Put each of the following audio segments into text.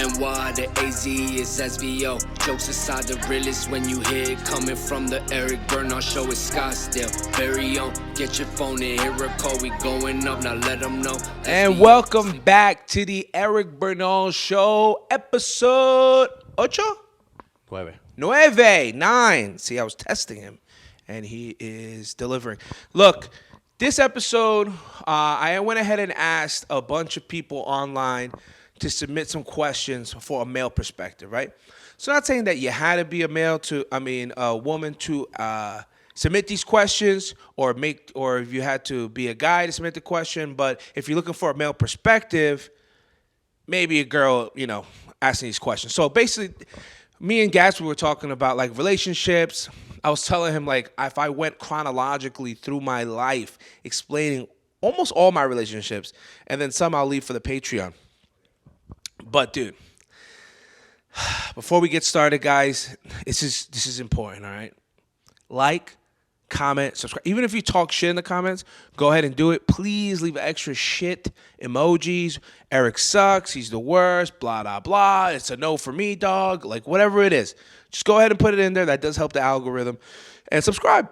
NY, the AZ is SVO. Jokes aside, the realest when you hear it coming from the Eric Bernal Show. It's Scottsdale, very own. Get your phone and hear a call. We going up, now let them know. And welcome back to the Eric Bernal Show, episode 9. See, I was testing him, and he is delivering. Look, this episode, I went ahead and asked a bunch of people online to submit some questions for a male perspective, right? So not saying that you had to be a woman to submit these questions, or if you had to be a guy to submit the question. But if you're looking for a male perspective, maybe a girl, asking these questions. So basically, me and Gas, we were talking about like relationships. I was telling him like if I went chronologically through my life, explaining almost all my relationships, and then some I'll leave for the Patreon. But dude, before we get started, guys, this is important, all right? Like, comment, subscribe. Even if you talk shit in the comments, go ahead and do it. Please leave extra shit emojis. Eric sucks. He's the worst. Blah, blah, blah. It's a no for me, dog. Like, whatever it is. Just go ahead and put it in there. That does help the algorithm. And subscribe.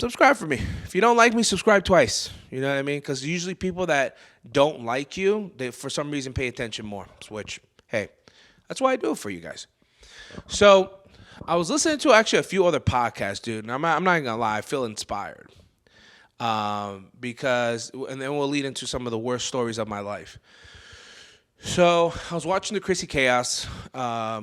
Subscribe for me. If you don't like me, subscribe twice. You know what I mean? Because usually people that don't like you, they for some reason pay attention more. Which, hey, that's why I do it for you guys. So I was listening to actually a few other podcasts, dude, and I'm not gonna lie, I feel inspired, because, and then we'll lead into some of the worst stories of my life. So I was watching the Chrissy Chaos. I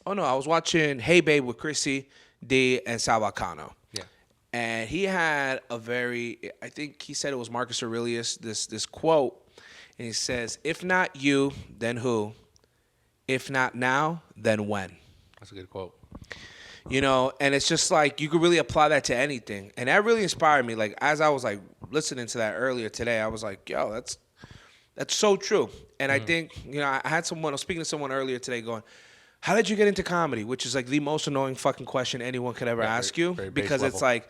was watching Hey Babe with Chrissy D and Sal Bacano. Yeah, and he had I think he said it was Marcus Aurelius, this quote, and he says, "If not you, then who? If not now, then when?" That's a good quote. And it's just like you could really apply that to anything. And that really inspired me. Like, as I was like listening to that earlier today, I was like, yo, that's so true. And I think, I was speaking to someone earlier today going, how did you get into comedy? Which is like the most annoying fucking question anyone could ever ask you. Very because base it's level.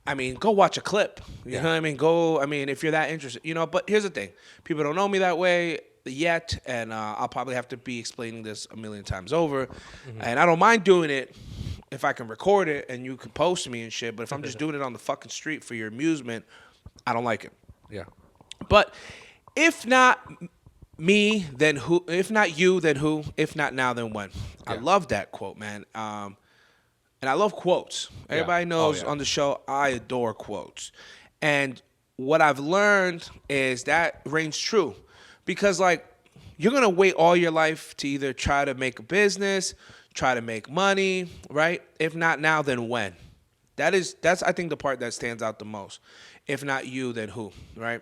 like, go watch a clip. You know what I mean? If you're that interested, but here's the thing. People don't know me that way yet, and I'll probably have to be explaining this a million times over. And I don't mind doing it if I can record it and you can post me and shit, but if I'm just doing it on the fucking street for your amusement, I don't like it. Yeah. But if not me, then who? If not you, then who? If not now, then when? Yeah. I love that quote, man. And I love quotes. Everybody knows on the show I adore quotes. And what I've learned is that rings true. Because, like, you're going to wait all your life to either try to make a business, try to make money, right? If not now, then when? That's I think, the part that stands out the most. If not you, then who, right?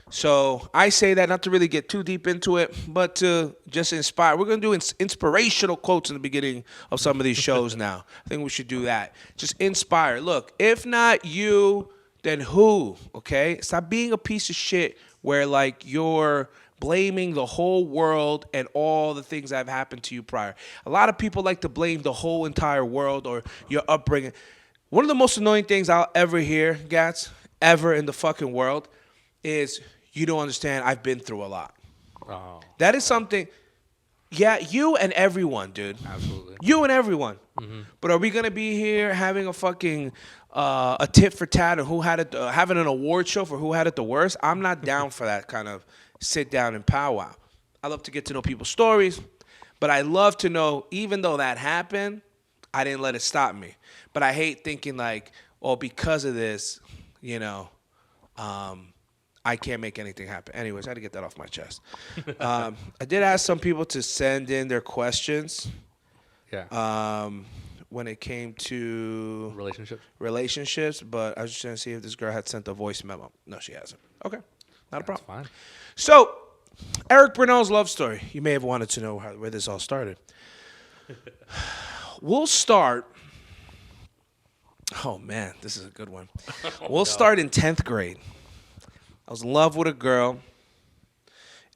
So I say that not to really get too deep into it, but to just inspire. We're going to do inspirational quotes in the beginning of some of these shows now. I think we should do that. Just inspire. Look, if not you, then who, okay? Stop being a piece of shit where, like, you're blaming the whole world and all the things that have happened to you prior. A lot of people like to blame the whole entire world or your upbringing. One of the most annoying things I'll ever hear, Gats, ever in the fucking world is, you don't understand, I've been through a lot. Oh. That is something, you and everyone, dude. Absolutely. You and everyone. Mm-hmm. But are we going to be here having a fucking a tit for tat, or who had it, having an award show for who had it the worst? I'm not down for that kind of sit down and powwow. I love to get to know people's stories, but I love to know, even though that happened, I didn't let it stop me. But I hate thinking like, because of this, I can't make anything happen. Anyways, I had to get that off my chest. I did ask some people to send in their questions. Yeah. When it came to relationships, but I was just trying to see if this girl had sent a voice memo. No, she hasn't. Okay, not a problem. That's fine. So, Eric Bernal's love story. You may have wanted to know where this all started. We'll start. Oh man, this is a good one. We'll start in 10th grade. I was in love with a girl,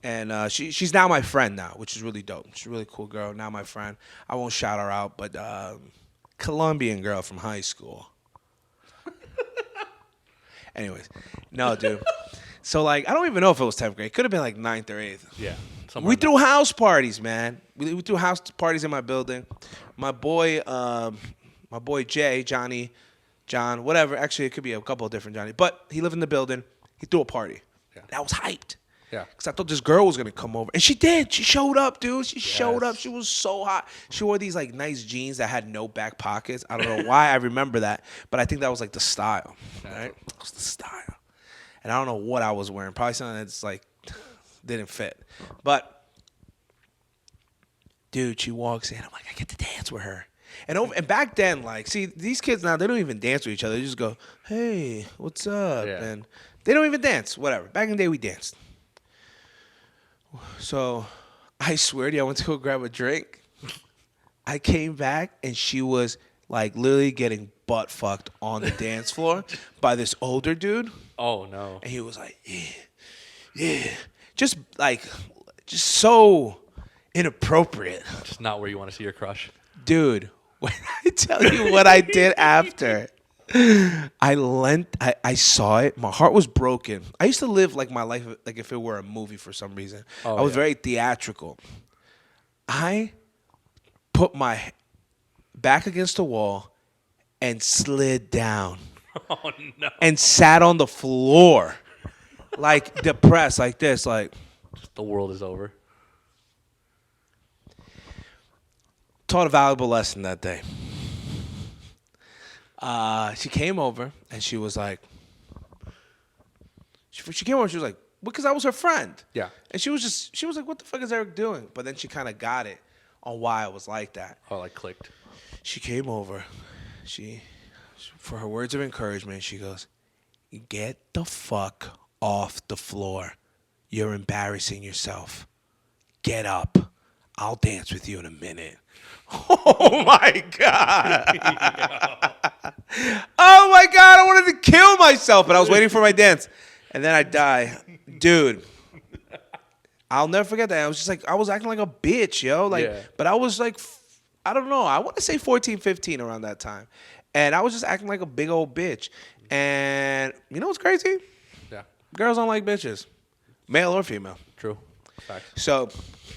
and she's now my friend now, which is really dope. She's a really cool girl, now my friend. I won't shout her out, but Colombian girl from high school. Anyways, no, dude. So, like, I don't even know if it was 10th grade. It could have been, like, 9th or 8th. Yeah. We threw house parties, man. We threw house parties in my building. My boy Jay, Johnny, John, whatever. Actually, it could be a couple of different Johnny. But he lived in the building. He threw a party. Yeah. And I was hyped. Yeah. Because I thought this girl was going to come over. And she did. She showed up, dude. She showed up. She was so hot. She wore these, like, nice jeans that had no back pockets. I don't know why I remember that. But I think that was, like, the style. Right? That was the style. And I don't know what I was wearing. Probably something that's, like, didn't fit. But, dude, she walks in. I'm like, I get to dance with her. And back then, like, see, these kids now, they don't even dance with each other. They just go, hey, what's up? Yeah. And they don't even dance. Whatever. Back in the day, we danced. So I swear to you, I went to go grab a drink. I came back, and she was, like, literally getting butt fucked on the dance floor by this older dude. Oh, no. And he was like, yeah. Just so inappropriate. Just not where you want to see your crush. Dude, when I tell you what I did after, I saw it. My heart was broken. I used to live like my life like if it were a movie for some reason. I was very theatrical. I put my back against the wall and slid down. Oh, no. And sat on the floor. Like depressed, like this, like The world is over. taught a valuable lesson that day. She came over and she was like, she came over and she was like, because I was her friend. Yeah. And she was like, what the fuck is Eric doing? But then she kind of got it on why I was like that. Oh, like clicked. She came over. For her words of encouragement, she goes, get the fuck off the floor. You're embarrassing yourself. Get up. I'll dance with you in a minute. Oh, my God. Oh, my God. I wanted to kill myself, but I was waiting for my dance. And then I die. Dude. I'll never forget that. I was just like, I was acting like a bitch, yo. Like, Yeah. But I was like, I don't know. I want to say 14, 15 around that time. And I was just acting like a big old bitch. And you know what's crazy? Yeah. Girls don't like bitches. Male or female. True. Facts. So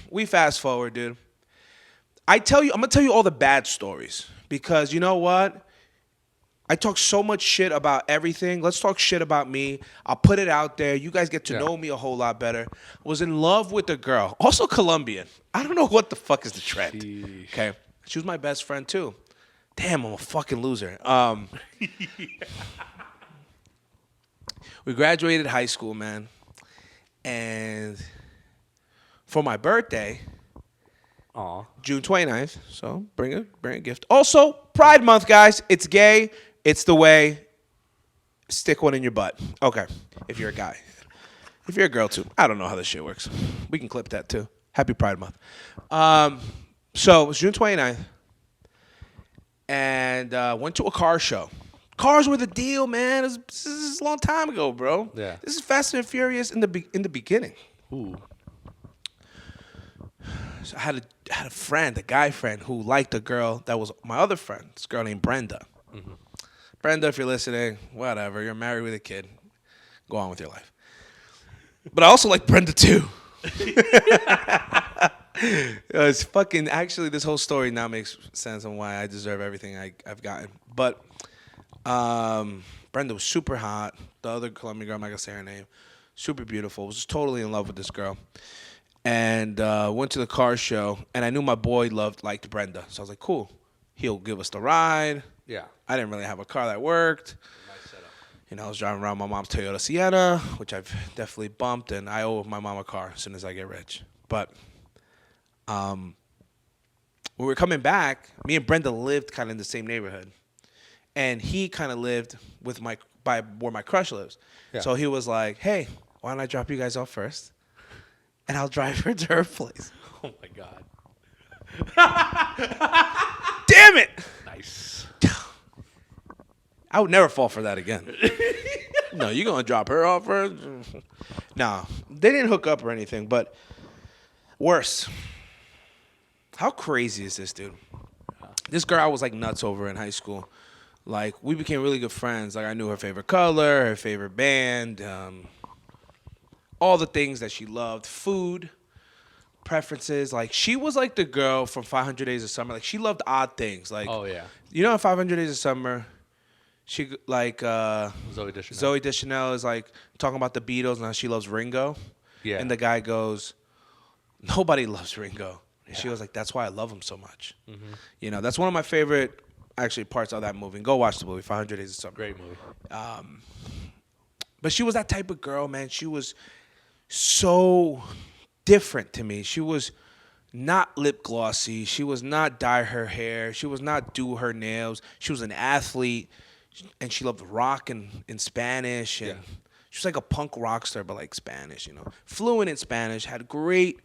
we fast forward, dude. I'm going to tell you all the bad stories. Because you know what? I talk so much shit about everything. Let's talk shit about me. I'll put it out there. You guys get to know me a whole lot better. Was in love with a girl. Also Colombian. I don't know what the fuck is the trend. Sheesh. Okay. She was my best friend, too. Damn, I'm a fucking loser. We graduated high school, man. And for my birthday, Aw. June 29th, so bring a gift. Also, Pride Month, guys. It's gay. It's the way. Stick one in your butt. Okay, if you're a guy. If you're a girl, too. I don't know how this shit works. We can clip that, too. Happy Pride Month. So it was June 29th. And went to a car show. Cars were the deal, man. This is a long time ago, bro. Yeah. This is Fast and Furious in the beginning. Ooh. So I had a friend, a guy friend, who liked a girl that was my other friend. This girl named Brenda. Mm-hmm. Brenda, if you're listening, whatever. You're married with a kid. Go on with your life. But I also like Brenda too. It's fucking. Actually, this whole story now makes sense on why I deserve everything I've gotten. But Brenda was super hot. The other Colombian girl, I'm not gonna say her name. Super beautiful. Was just totally in love with this girl. And went to the car show, and I knew my boy liked Brenda, so I was like, cool. He'll give us the ride. Yeah. I didn't really have a car that worked. Nice setup. You know, I was driving around my mom's Toyota Sienna, which I've definitely bumped, and I owe my mom a car as soon as I get rich. But when we were coming back, me and Brenda lived kind of in the same neighborhood, and he kind of lived by where my crush lives. Yeah. So he was like, "Hey, why don't I drop you guys off first, and I'll drive her to her place." Oh, my God. Damn it! Nice. I would never fall for that again. No, you gonna drop her off first? No, they didn't hook up or anything, but worse. How crazy is this, dude? This girl I was like nuts over in high school. Like, we became really good friends. Like, I knew her favorite color, her favorite band, all the things that she loved. Food. preferences. Like, she was like the girl from 500 Days of Summer. Like, she loved odd things. Like, Oh yeah. you know, in 500 Days of Summer, she like Zoe Deschanel. Zoe Deschanel is like talking about the Beatles and how she loves Ringo. Yeah. And the guy goes, nobody loves Ringo. And she Yeah. was like, that's why I love him so much. You know, that's one of my favorite actually parts of that movie. And go watch the movie, 500 Days of Summer. Great movie. But she was that type of girl, man. She was so different to me. She was not lip glossy. She was not dye her hair. She was not do her nails. She was an athlete, and she loved rock and in Spanish. And she was like a punk rock star, but like Spanish, you know. Fluent in Spanish, had great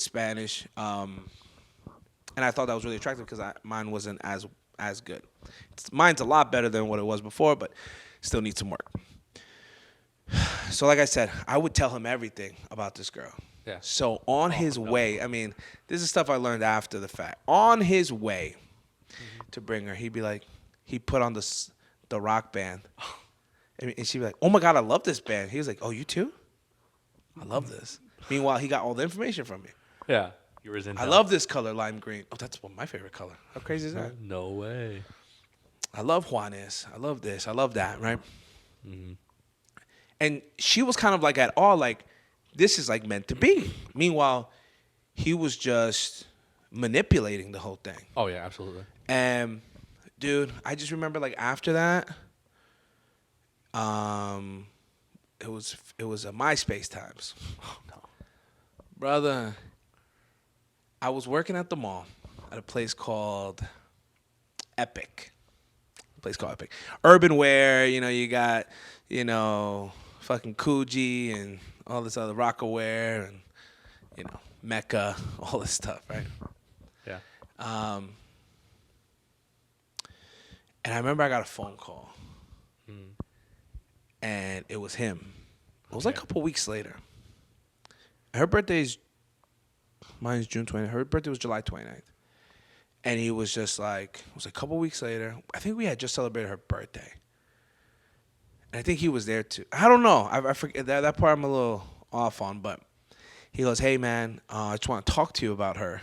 Spanish. And I thought that was really attractive because mine wasn't as good. Mine's a lot better than what it was before, but still needs some work. So like I said, I would tell him everything about this girl. Yeah. So on his way, I mean, this is stuff I learned after the fact. On his way to bring her, he'd be like, he put on the rock band. And she'd be like, oh my God, I love this band. He was like, oh, you too? I love this. Meanwhile, he got all the information from me. Yeah. You were in. I love this color, lime green. Oh, that's my favorite color. How crazy is that? No way. I love Juanes. I love this. I love that, right? And she was kind of like at all like, this is like meant to be. Meanwhile, he was just manipulating the whole thing. Oh yeah, absolutely. And dude, I just remember like after that, it was a MySpace times. Oh no. Brother, I was working at the mall at a place called Epic. Urban wear, you know, you got, you know, fucking Coogee and all this other Rockaware and, you know, Mecca, all this stuff, right? Yeah. And I remember I got a phone call. And it was him. It was like a couple weeks later. Her birthday's, mine's June 20th. Her birthday was July 29th. And he was just like, it was a couple weeks later. I think we had just celebrated her birthday. And I think he was there too. I don't know. I forget that part I'm a little off on. But he goes, hey, man, I just want to talk to you about her.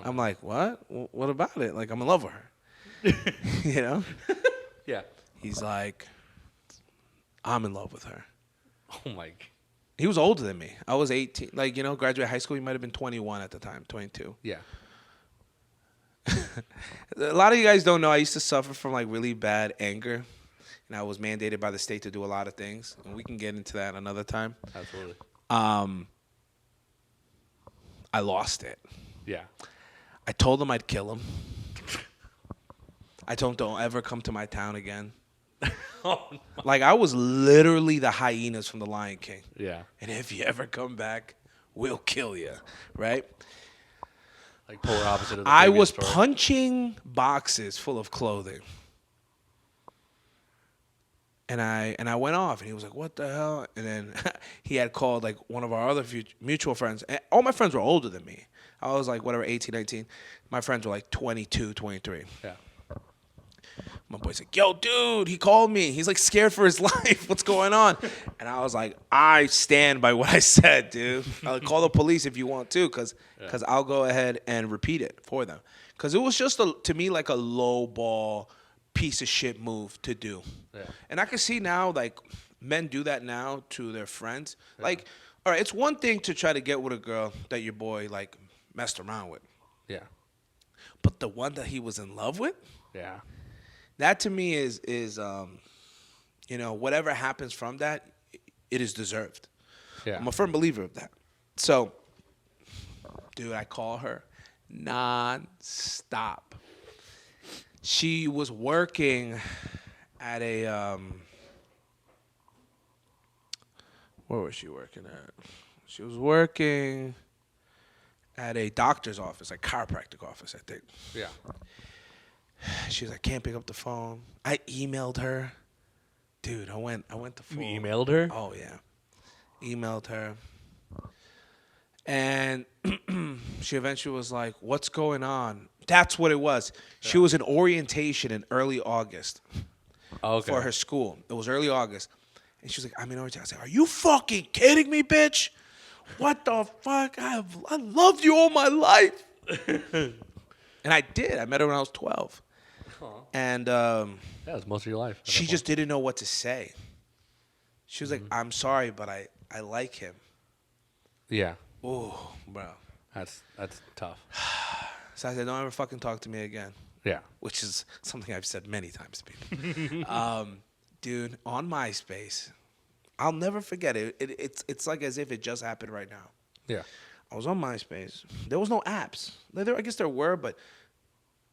I'm like, what? What about it? Like, I'm in love with her. You know? Yeah. He's like, I'm in love with her. Oh my. He was older than me. I was 18. Like, you know, graduate high school, he might have been 21 at the time, 22. Yeah. A lot of you guys don't know I used to suffer from like really bad anger, and I was mandated by the state to do a lot of things, and we can get into that another time. Absolutely. I lost it. Yeah. I told him I'd kill him. I told him don't ever come to my town again. Oh no. Like, I was literally the hyenas from The Lion King. Yeah. And if you ever come back, we'll kill you, right? Like polar opposite of the I previous was story. punching boxes full of clothing. And I went off, and he was like, what the hell? And then he had called, like, one of our other mutual friends. And all my friends were older than me. I was, like, whatever, 18, 19. My friends were, like, 22, 23. Yeah. My boy's like, yo, dude, he called me. He's, like, scared for his life. What's going on? And I was like, I stand by what I said, dude. I'll call the police if you want to, because I'll go ahead and repeat it for them. Because it was just, to me, like a low ball piece of shit move to do. Yeah. And I can see now, like, men do that now to their friends. Yeah. Like, all right, it's one thing to try to get with a girl that your boy, like, messed around with. Yeah. But the one that he was in love with? Yeah. That to me is you know, whatever happens from that, it is deserved. Yeah. I'm a firm believer of that. So, dude, I call her non-stop. She was working at a where was she working at? She was working at a doctor's office, like chiropractic office, I think. Yeah. She was like, can't pick up the phone. I emailed her. Dude, I went to full. You emailed her? Oh, yeah. Emailed her. And she eventually was like, what's going on? That's what it was. Yeah. She was in orientation in early August for her school. It was early August. And she was like, I'm in orientation. I was like, are you fucking kidding me, bitch? What the fuck? I loved you all my life. And I did. I met her when I was 12. And Yeah, it was most of your life. at she that just point. didn't know what to say. She was like, I'm sorry, but I like him. Yeah, Oh, bro. that's tough. So I said, don't ever fucking talk to me again. Yeah. Which is something I've said many times to people. Dude, on MySpace, I'll never forget it. It's like as if it just happened right now. Yeah. I was on MySpace. There was no apps. I guess there were, but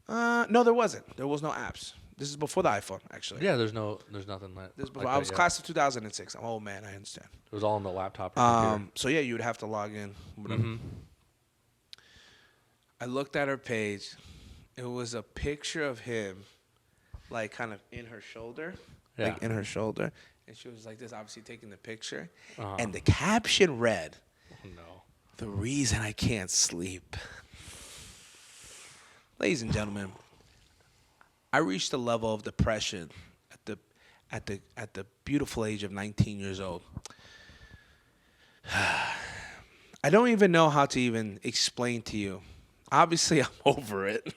no, there wasn't. There was no apps. This is before the iPhone, actually. Yeah, there's nothing that. This is before, like I that was yet. class of 2006. I'm old man. I understand. It was all on the laptop or computer. So yeah, you would have to log in. Whatever. I looked at her page. It was a picture of him, like kind of in her shoulder, Yeah. like in her shoulder, and she was like this, obviously taking the picture, Uh-huh. and the caption read, Oh, no. "The reason I can't sleep." Ladies and gentlemen, I reached a level of depression at the beautiful age of 19 years old. I don't even know how to even explain to you. Obviously, I'm over it.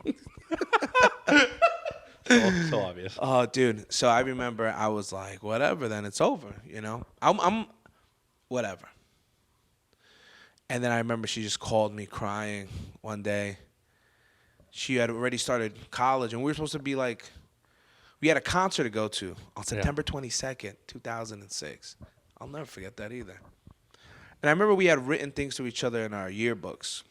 So obvious. Oh, dude. So I remember I was like, whatever, then it's over, you know? I'm whatever. And then I remember she just called me crying one day. She had already started college, and we were supposed to be like, we had a concert to go to on September 22nd, 2006. I'll never forget that either. And I remember we had written things to each other in our yearbooks.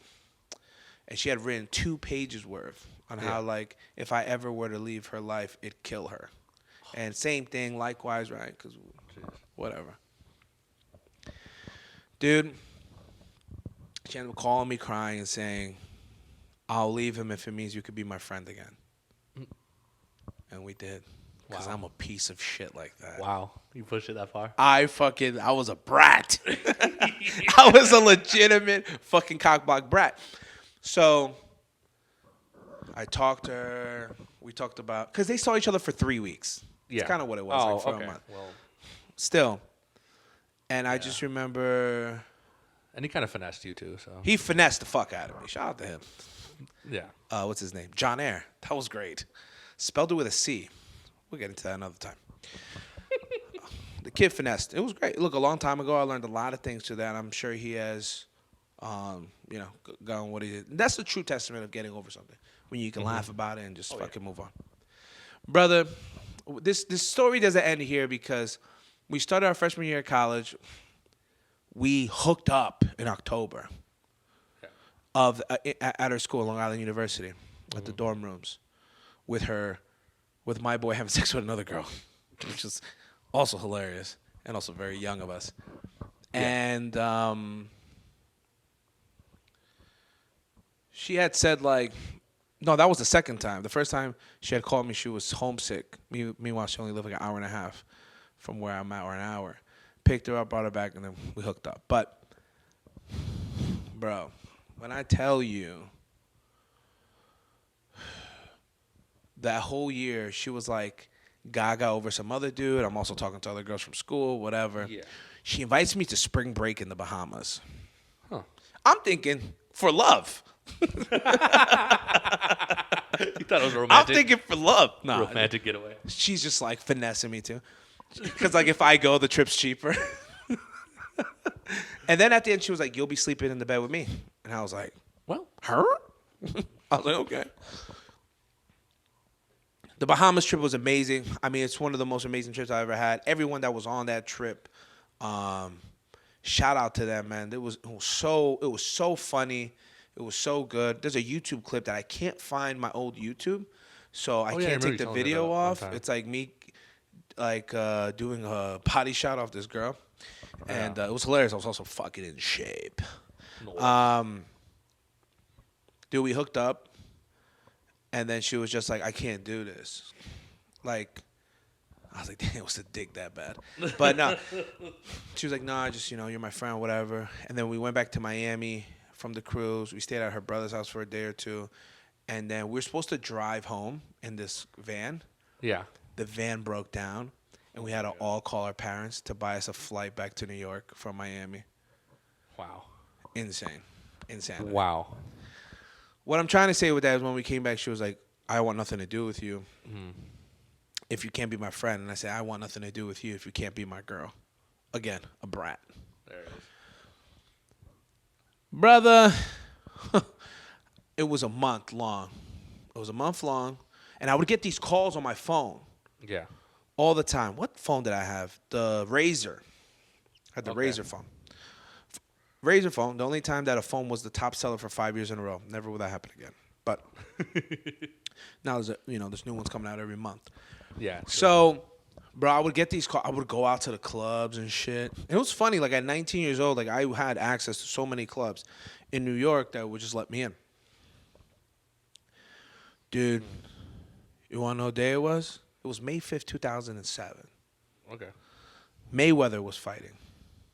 And she had written 2 pages worth on how, like, if I ever were to leave her life, it'd kill her. And same thing, likewise, right? Because whatever. Dude, she ended up calling me crying and saying, I'll leave him if it means you could be my friend again. And we did. Because Wow. I'm a piece of shit like that. Wow. You pushed it that far? I was a brat. I was a legitimate fucking cockblock brat. So I talked to her. We talked about, because they saw each other for 3 weeks. Yeah. It's kind of what it was, like for a month. Well, Still. And I just remember and he kind of finessed you too, so. he finessed the fuck out of me. Shout out to him. Yeah. What's his name? John Air. That was great. Spelled it with a C. We'll get into that another time. The kid finessed. It was great. Look, a long time ago, I learned a lot of things to that. I'm sure he has, gone what he did. That's the true testament of getting over something. When you can laugh about it and just fucking move on. Brother, this story doesn't end here because we started our freshman year of college. We hooked up in October at her school, Long Island University, at the dorm rooms, with my boy having sex with another girl, which is also hilarious and also very young of us. And she had said, like, no, that was the second time. The first time she had called me, she was homesick. Meanwhile, she only lived like an hour and a half from where I'm at, or an hour. Picked her up, brought her back, and then we hooked up. But, bro, when I tell you that whole year, she was like gaga over some other dude. I'm also talking to other girls from school, whatever. Yeah. She invites me to spring break in the Bahamas. Huh. I'm thinking for love. You thought it was a I'm romantic, thinking for love. Nah, romantic getaway. she's just like finessing me too. Because like if I go, the trip's cheaper. And then at the end, she was like, "You'll be sleeping in the bed with me," and I was like, Well, "Her?" I was like, "Okay." The Bahamas trip was amazing. I mean, it's one of the most amazing trips I ever had. Everyone that was on that trip, shout out to them, man. It was so funny. It was so good. There's a YouTube clip that I can't find my old YouTube, so I Oh, yeah, I can't remember take you the telling me video that one off. time. It's like me, like doing a potty shot off this girl, and it was hilarious. I was also fucking in shape. Dude, we hooked up, and then she was just like, "I can't do this." Like, I was like, "Damn, was the dick that bad?" But no, she was like, "No, you're my friend, whatever." And then we went back to Miami from the cruise. We stayed at her brother's house for a day or two, and then we were supposed to drive home in this van. yeah. The van broke down, and we had to all call our parents to buy us a flight back to New York from Miami. Wow. Insane. Insanity. Wow. What I'm trying to say with that is when we came back, she was like, I want nothing to do with you if you can't be my friend. And I said, I want nothing to do with you if you can't be my girl. Again, a brat. There it is. Brother, it was a month long. And I would get these calls on my phone Yeah. all the time. What phone did I have? The Razor. I had the Razor phone. Razor phone, the only time that a phone was the top seller for 5 years in a row. Never will that happen again. But now there's new ones coming out every month. Yeah. So, bro, I would get these calls. I would go out to the clubs and shit. It was funny. Like, at 19 years old, like, I had access to so many clubs in New York that would just let me in. Dude, you want to know what day it was? It was May 5th, 2007. Okay. Mayweather was fighting.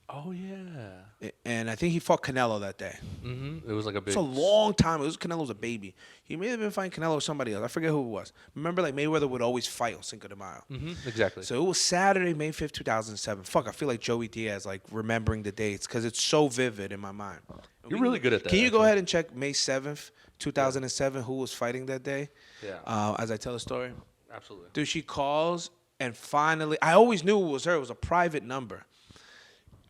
Oh yeah. And I think he fought Canelo that day. Mm-hmm. It was like a big. It's a long time. It was Canelo's a baby. He may have been fighting Canelo or somebody else. I forget who it was. Remember, like, Mayweather would always fight on Cinco de Mayo. Mm-hmm. Exactly. So it was Saturday, May 5th, 2007. Fuck, I feel like Joey Diaz, like, remembering the dates because it's so vivid in my mind. You're really good at that. Can you go actually. ahead and check May 7th, 2007, who was fighting that day? Yeah. As I tell the story. Absolutely. Dude, she calls, and finally, I always knew it was her. It was a private number.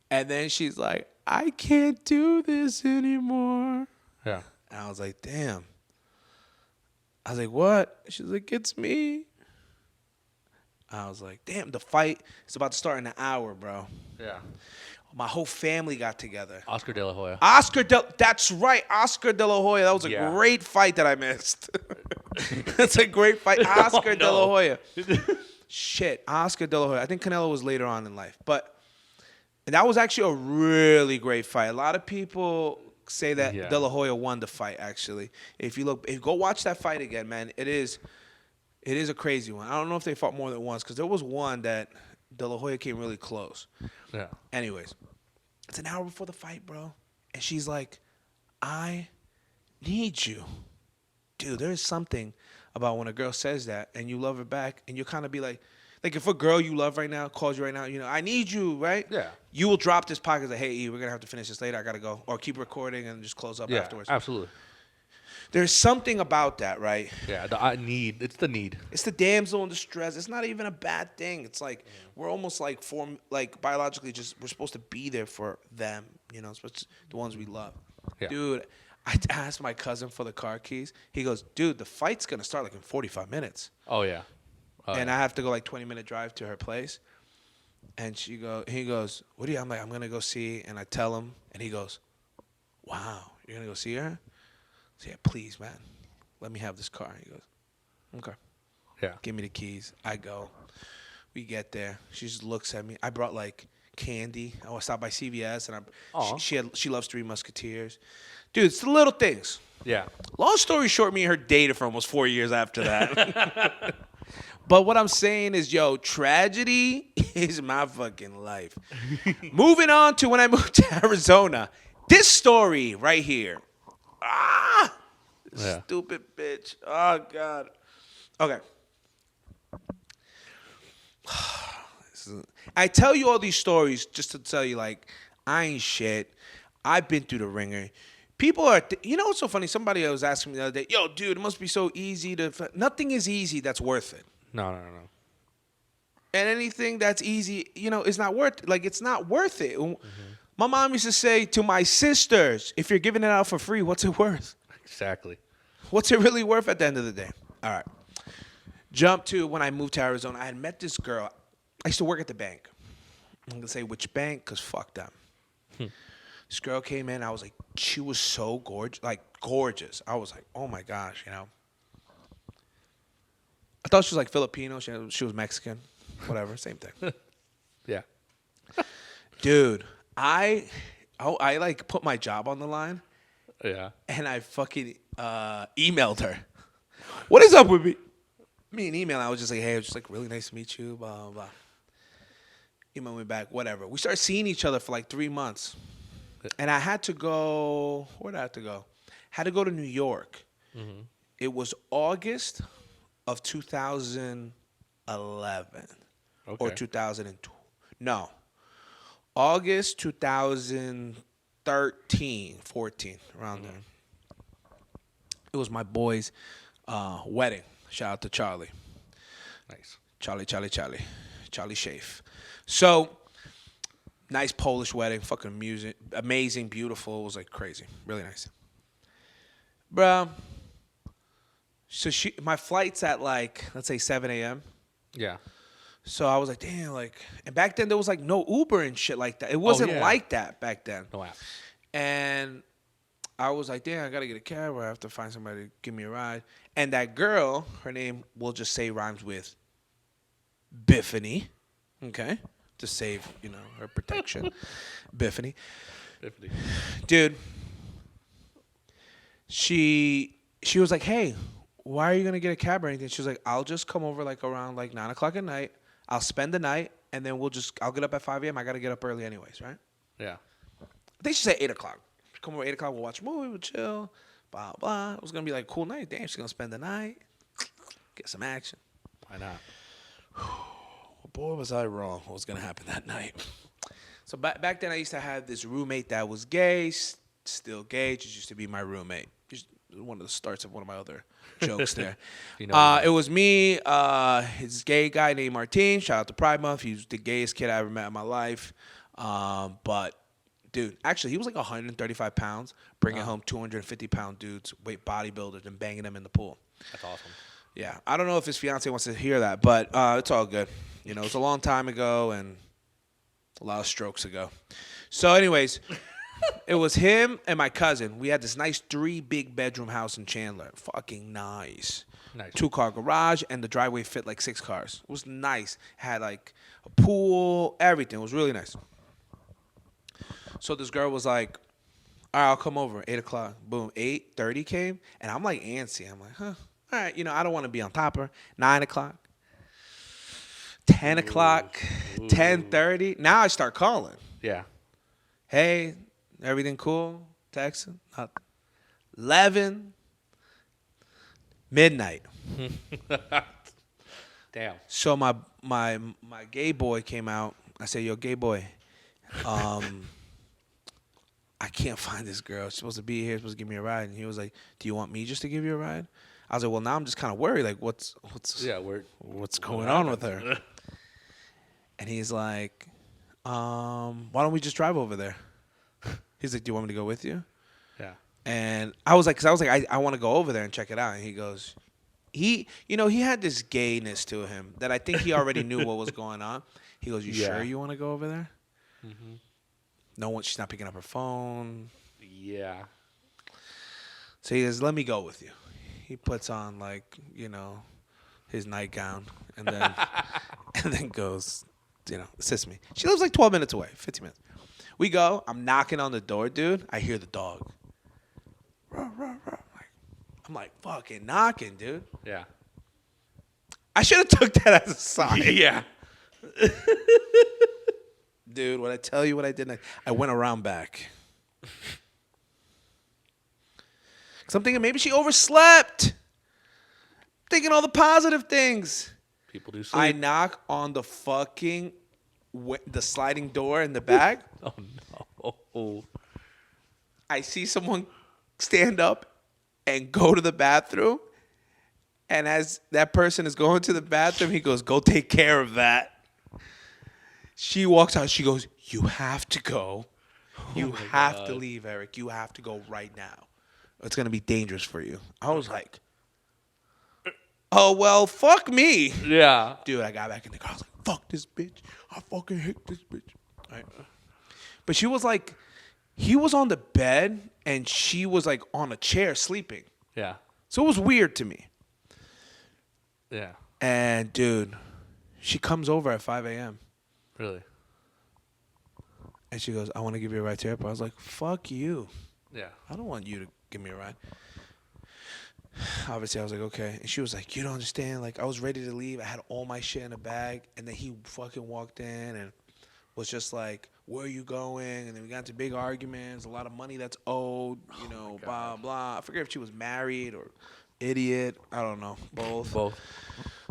And then she's like, I can't do this anymore. Yeah. And I was like, damn. I was like, what? She's like, it's me. I was like, damn, the fight is about to start in an hour, bro. Yeah. My whole family got together. Oscar De La Hoya. That's right, Oscar De La Hoya. That was a Yeah. great fight that I missed. That's a great fight. Oscar De La no. Hoya. Shit, Oscar De La Hoya. I think Canelo was later on in life. But that was actually a really great fight. A lot of people say that De La Hoya won the fight, actually. If you go watch that fight again, man, it is a crazy one. I don't know if they fought more than once because there was one that De La Hoya came really close. Yeah. Anyways, it's an hour before the fight, bro. And she's like, I need you. Dude, there is something about when a girl says that and you love her back and you kind of be like if a girl you love right now calls you right now, I need you, right? Yeah. You will drop this podcast like, hey, E, we're going to have to finish this later. I got to go. Or keep recording and just close up afterwards. Absolutely. There's something about that, right? Yeah. It's the need. It's the damsel in distress. It's not even a bad thing. It's like we're almost like biologically we're supposed to be there for them, the ones we love. Yeah. Dude, I asked my cousin for the car keys. He goes, dude, the fight's going to start like in 45 minutes. Oh yeah. And I have to go like 20-minute drive to her place. And he goes, what do you? I'm like, I'm going to go see. And I tell him. And he goes, wow, you're going to go see her? I say, yeah, please, man. Let me have this car. He goes, okay. Yeah. Give me the keys. I go. We get there. She just looks at me. I brought like candy. I stopped by CVS. And she loves Three Musketeers. Dude, it's the little things. Yeah. Long story short, me and her dated for almost 4 years after that. But what I'm saying is, tragedy is my fucking life. Moving on to when I moved to Arizona. This story right here. Stupid bitch. Oh, God. Okay. I tell you all these stories just to tell you, like, I ain't shit. I've been through the ringer. People are, what's so funny? Somebody was asking me the other day, yo, dude, it must be so easy to, nothing is easy that's worth it. No. And anything that's easy, is not worth it. Like, it's not worth it. Mm-hmm. My mom used to say to my sisters, if you're giving it out for free, what's it worth? Exactly. What's it really worth at the end of the day? All right. Jump to when I moved to Arizona. I had met this girl. I used to work at the bank. I'm going to say which bank because fuck them. This girl came in. I was like, she was so gorgeous. I was like, oh, my gosh, I thought she was like Filipino. She was Mexican. Whatever, same thing. Yeah. Dude, I like put my job on the line. Yeah. And I fucking emailed her. What is up with me? Me an email. I was just like, hey, it was just like really nice to meet you. Blah, blah, blah. Email me back, whatever. We started seeing each other for like 3 months. And I had to go, where did I have to go? Had to go to New York. Mm-hmm. It was August of 2011 or 2002. No. August 2010. 13, 14, around there. It was my boy's wedding. Shout out to Charlie. Nice. Charlie Schaaf. So, nice Polish wedding. Fucking music. Amazing, beautiful. It was like crazy. Really nice. Bruh. So my flight's at like, let's say 7 a.m. Yeah. So I was like, damn, like, and back then there was like no Uber and shit like that. It wasn't like that back then. No app. And I was like, damn, I gotta get a cab or I have to find somebody to give me a ride. And that girl, her name, we'll just say rhymes with Biffany, okay, to save, her protection. Biffany. Dude, she was like, hey, why are you gonna get a cab or anything? She was like, I'll just come over like around like 9 o'clock at night. I'll spend the night and then I'll get up at 5 a.m. I gotta get up early anyways, right? Yeah. I think she said 8 o'clock. Come over 8 o'clock, we'll watch a movie, we'll chill, blah, blah. It was gonna be like a cool night. Damn, she's gonna spend the night, get some action. Why not? Boy, was I wrong. What was gonna happen that night? So back then, I used to have this roommate that was gay, still gay. Just used to be my roommate. Just one of the starts of one of my other jokes there. It was me, his gay guy named Martin. Shout out to Pride Month. He was the gayest kid I ever met in my life. But dude, actually, he was like 135 pounds, bringing home 250-pound dudes, weight bodybuilders, and banging them in the pool. That's awesome. Yeah, I don't know if his fiance wants to hear that, but it's all good. It was a long time ago and a lot of strokes ago. So, anyways, it was him and my cousin. We had this nice 3-big-bedroom house in Chandler. Fucking nice. 2-car garage, and the driveway fit like 6 cars. It was nice. Had like a pool, everything. It was really nice. So this girl was like, all right, I'll come over. 8 o'clock. Boom. 8:30 came, and I'm like antsy. I'm like, huh. All right, I don't want to be on top of her. 9 o'clock. 10 o'clock. 10:30. Now I start calling. Yeah. Hey, everything cool? Texting? 11. Midnight. Damn. So my gay boy came out. I said, yo, gay boy, I can't find this girl. She's supposed to be here, supposed to give me a ride. And he was like, do you want me just to give you a ride? I was like, well, now I'm just kind of worried. Like, what's going on with her? And he's like, why don't we just drive over there? He's like, do you want me to go with you? Yeah. And I was like, I want to go over there and check it out. And he goes, he had this gayness to him that I think he already knew what was going on. He goes, you sure you want to go over there? Mm-hmm. No one, she's not picking up her phone. Yeah. So he goes, let me go with you. He puts on his nightgown and then goes, assists me. She lives like 12 minutes away, 15 minutes. We go. I'm knocking on the door, dude. I hear the dog. I'm like fucking knocking, dude. Yeah. I should have took that as a sign. Yeah. Dude, when I tell you what I did, I went around back. Because I'm thinking maybe she overslept. Thinking all the positive things. People do sleep. I knock on the fucking the sliding door in the back. Oh, no. I see someone stand up and go to the bathroom. And as that person is going to the bathroom, he goes, go take care of that. She walks out. She goes, you have to go. You have to leave, Eric. You have to go right now. It's going to be dangerous for you. I was like, oh, well, fuck me. Yeah. Dude, I got back in the car. I was like, fuck this bitch. I fucking hate this bitch. All right. But she was like, he was on the bed and she was like on a chair sleeping. Yeah. So it was weird to me. Yeah. And, dude, she comes over at 5 a.m. Really? And she goes, I want to give you a ride to the airport. I was like, fuck you. Yeah. I don't want you to give me a ride. Obviously, I was like, okay. And she was like, you don't understand. Like, I was ready to leave. I had all my shit in a bag. And then he fucking walked in and was just like, where are you going? And then we got into big arguments, a lot of money that's owed, blah, blah. I forget if she was married or idiot. I don't know. Both.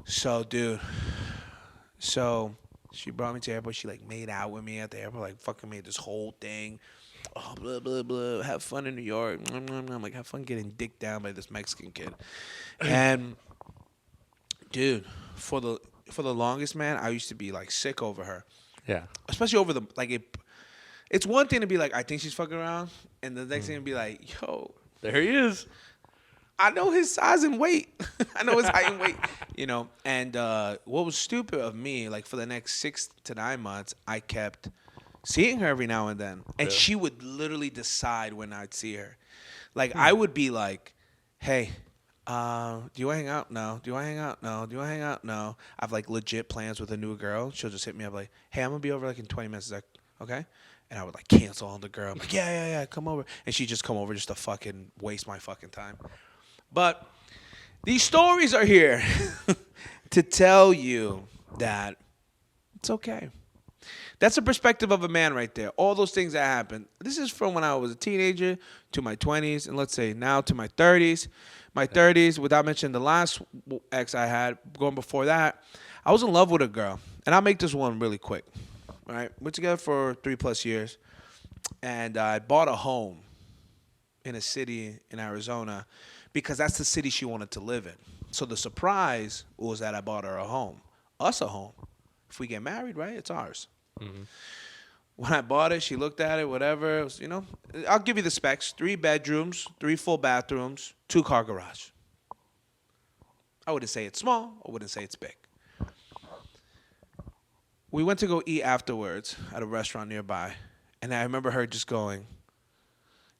So, dude. So she brought me to the airport. She, like, made out with me at the airport. Like, fucking made this whole thing. oh, blah, blah, blah, have fun in New York. I'm like, have fun getting dicked down by this Mexican kid. And, dude, for the longest, man, I used to be, like, sick over her. Yeah. Especially over it's one thing to be like, I think she's fucking around. And the next thing to be like, yo. There he is. I know his size and weight. I know his height and weight, you know. And what was stupid of me, like for the next 6 to 9 months, I kept seeing her every now and then. And she would literally decide when I'd see her. Like, I would be like, hey, do you want to hang out? No. Do you want to hang out? No. Do you want to hang out? No. I've, like, legit plans with a new girl. She'll just hit me up like, hey, I'm going to be over, like, in 20 minutes. Is that okay? And I would, like, cancel on the girl. I'm like, yeah, come over. And she'd just come over just to fucking waste my fucking time. But these stories are here to tell you that it's okay. That's the perspective of a man right there. All those things that happened. This is from when I was a teenager to my 20s, and let's say now to my 30s. My 30s, without mentioning the last ex I had, going before that, I was in love with a girl. And I'll make this one really quick. All right? We're together for 3+ years. And I bought a home in a city in Arizona because that's the city she wanted to live in. So the surprise was that I bought her a home. Us a home. If we get married, right, it's ours. Mm-hmm. When I bought it, she looked at it, whatever. It was, you know, I'll give you the specs. 3 bedrooms, 3 full bathrooms, 2-car garage. I wouldn't say it's small. I wouldn't say it's big. We went to go eat afterwards at a restaurant nearby. And I remember her just going,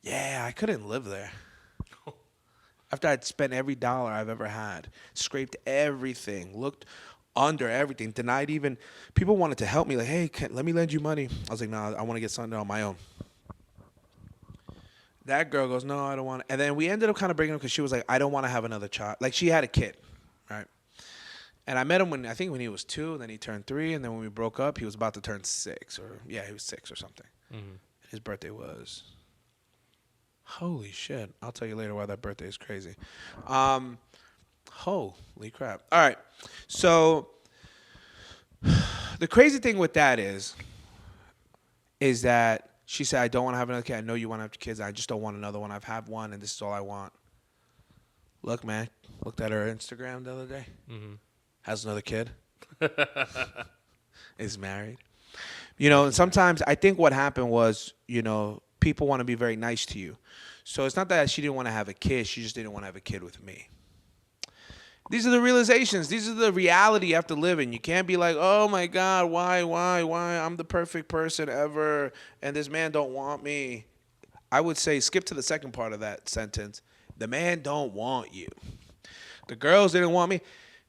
yeah, I couldn't live there. After I'd spent every dollar I've ever had, scraped everything, looked under everything, denied even, people wanted to help me, like, hey, let me lend you money. I was like, no, I want to get something on my own. That girl goes, no, I don't want to. And then we ended up kind of breaking up because she was like, I don't want to have another child. Like, she had a kid, right? And I met him when he was 2, and then he turned 3, and then when we broke up, he was about to turn 6, he was 6 or something. Mm-hmm. His birthday was... Holy shit. I'll tell you later why that birthday is crazy. Holy crap. All right. So the crazy thing with that is that she said, I don't want to have another kid. I know you want to have kids. I just don't want another one. I've had one, and this is all I want. Look, man. Looked at her Instagram the other day. Mm-hmm. Has another kid. Is married. You know, and sometimes I think what happened was, you know, people want to be very nice to you. So it's not that she didn't want to have a kid. She just didn't want to have a kid with me. These are the realizations. These are the reality you have to live in. You can't be like, oh, my God, why? I'm the perfect person ever, and this man don't want me. I would say skip to the second part of that sentence. The man don't want you. The girls didn't want me,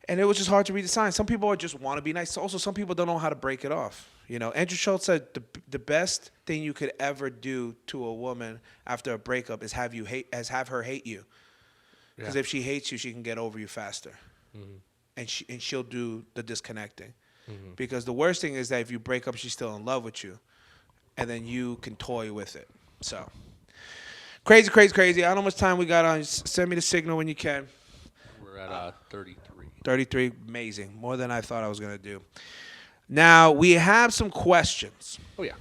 and it was just hard to read the signs. Some people just want to be nice. Also, some people don't know how to break it off. You know, Andrew Schultz said the best thing you could ever do to a woman after a breakup is have her hate you. Because if she hates you, she can get over you faster. Mm-hmm. And she'll do the disconnecting. Mm-hmm. Because the worst thing is that if you break up, she's still in love with you. And then you can toy with it. So, crazy. I don't know how much time we got on. Just send me the signal when you can. We're at 33. 33, amazing. More than I thought I was going to do. Now, we have some questions. Oh, yeah.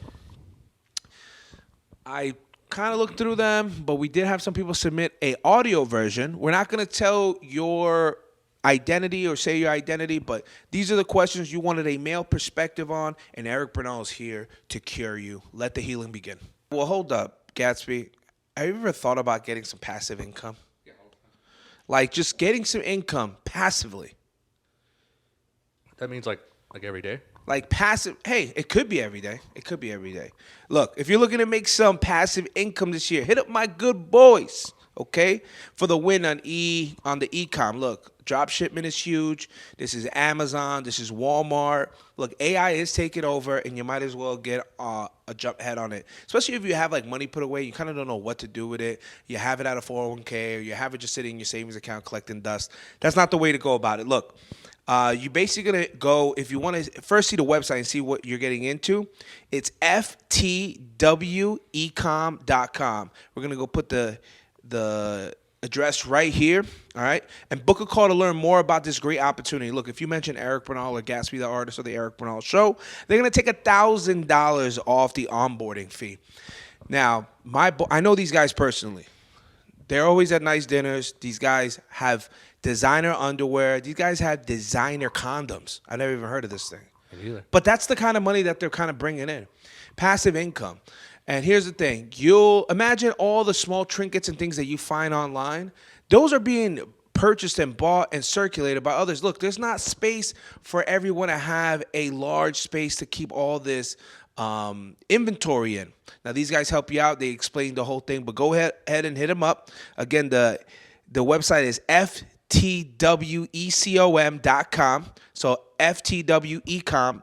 I kind of looked through them, but we did have some people submit a audio version. We're not going to tell your identity or say your identity, but these are the questions you wanted a male perspective on, and Eric Bernal is here to cure you. Let the healing begin. Well, hold up, Gatsby. Have you ever thought about getting some passive income? Yeah, all the time. Like just getting some income passively. That means like every day? Like passive, hey, it could be every day. It could be every day. Look, if you're looking to make some passive income this year, hit up my good boys, okay? For the win on the e-com. Look, drop shipment is huge. This is Amazon. This is Walmart. Look, AI is taking over, and you might as well get a jump head on it. Especially if you have like money put away, you kind of don't know what to do with it. You have it at a 401k, or you have it just sitting in your savings account collecting dust. That's not the way to go about it. Look. You basically going to go, if you want to first see the website and see what you're getting into, it's ftwecom.com. We're going to go put the address right here, all right? And book a call to learn more about this great opportunity. Look, if you mention Eric Bernal or Gatsby the Artist or the Eric Bernal Show, they're going to take $1,000 off the onboarding fee. Now, I know these guys personally. They're always at nice dinners. These guys have designer underwear. These guys have designer condoms. I never even heard of this thing. Me neither. But that's the kind of money that they're kind of bringing in. Passive income. And here's the thing. You'll imagine all the small trinkets and things that you find online. Those are being purchased and bought and circulated by others. Look, there's not space for everyone to have a large space to keep all this inventory in. Now, these guys help you out. They explain the whole thing, but go ahead and hit them up. Again, the website is ftwecom.com. So ftwecom.com.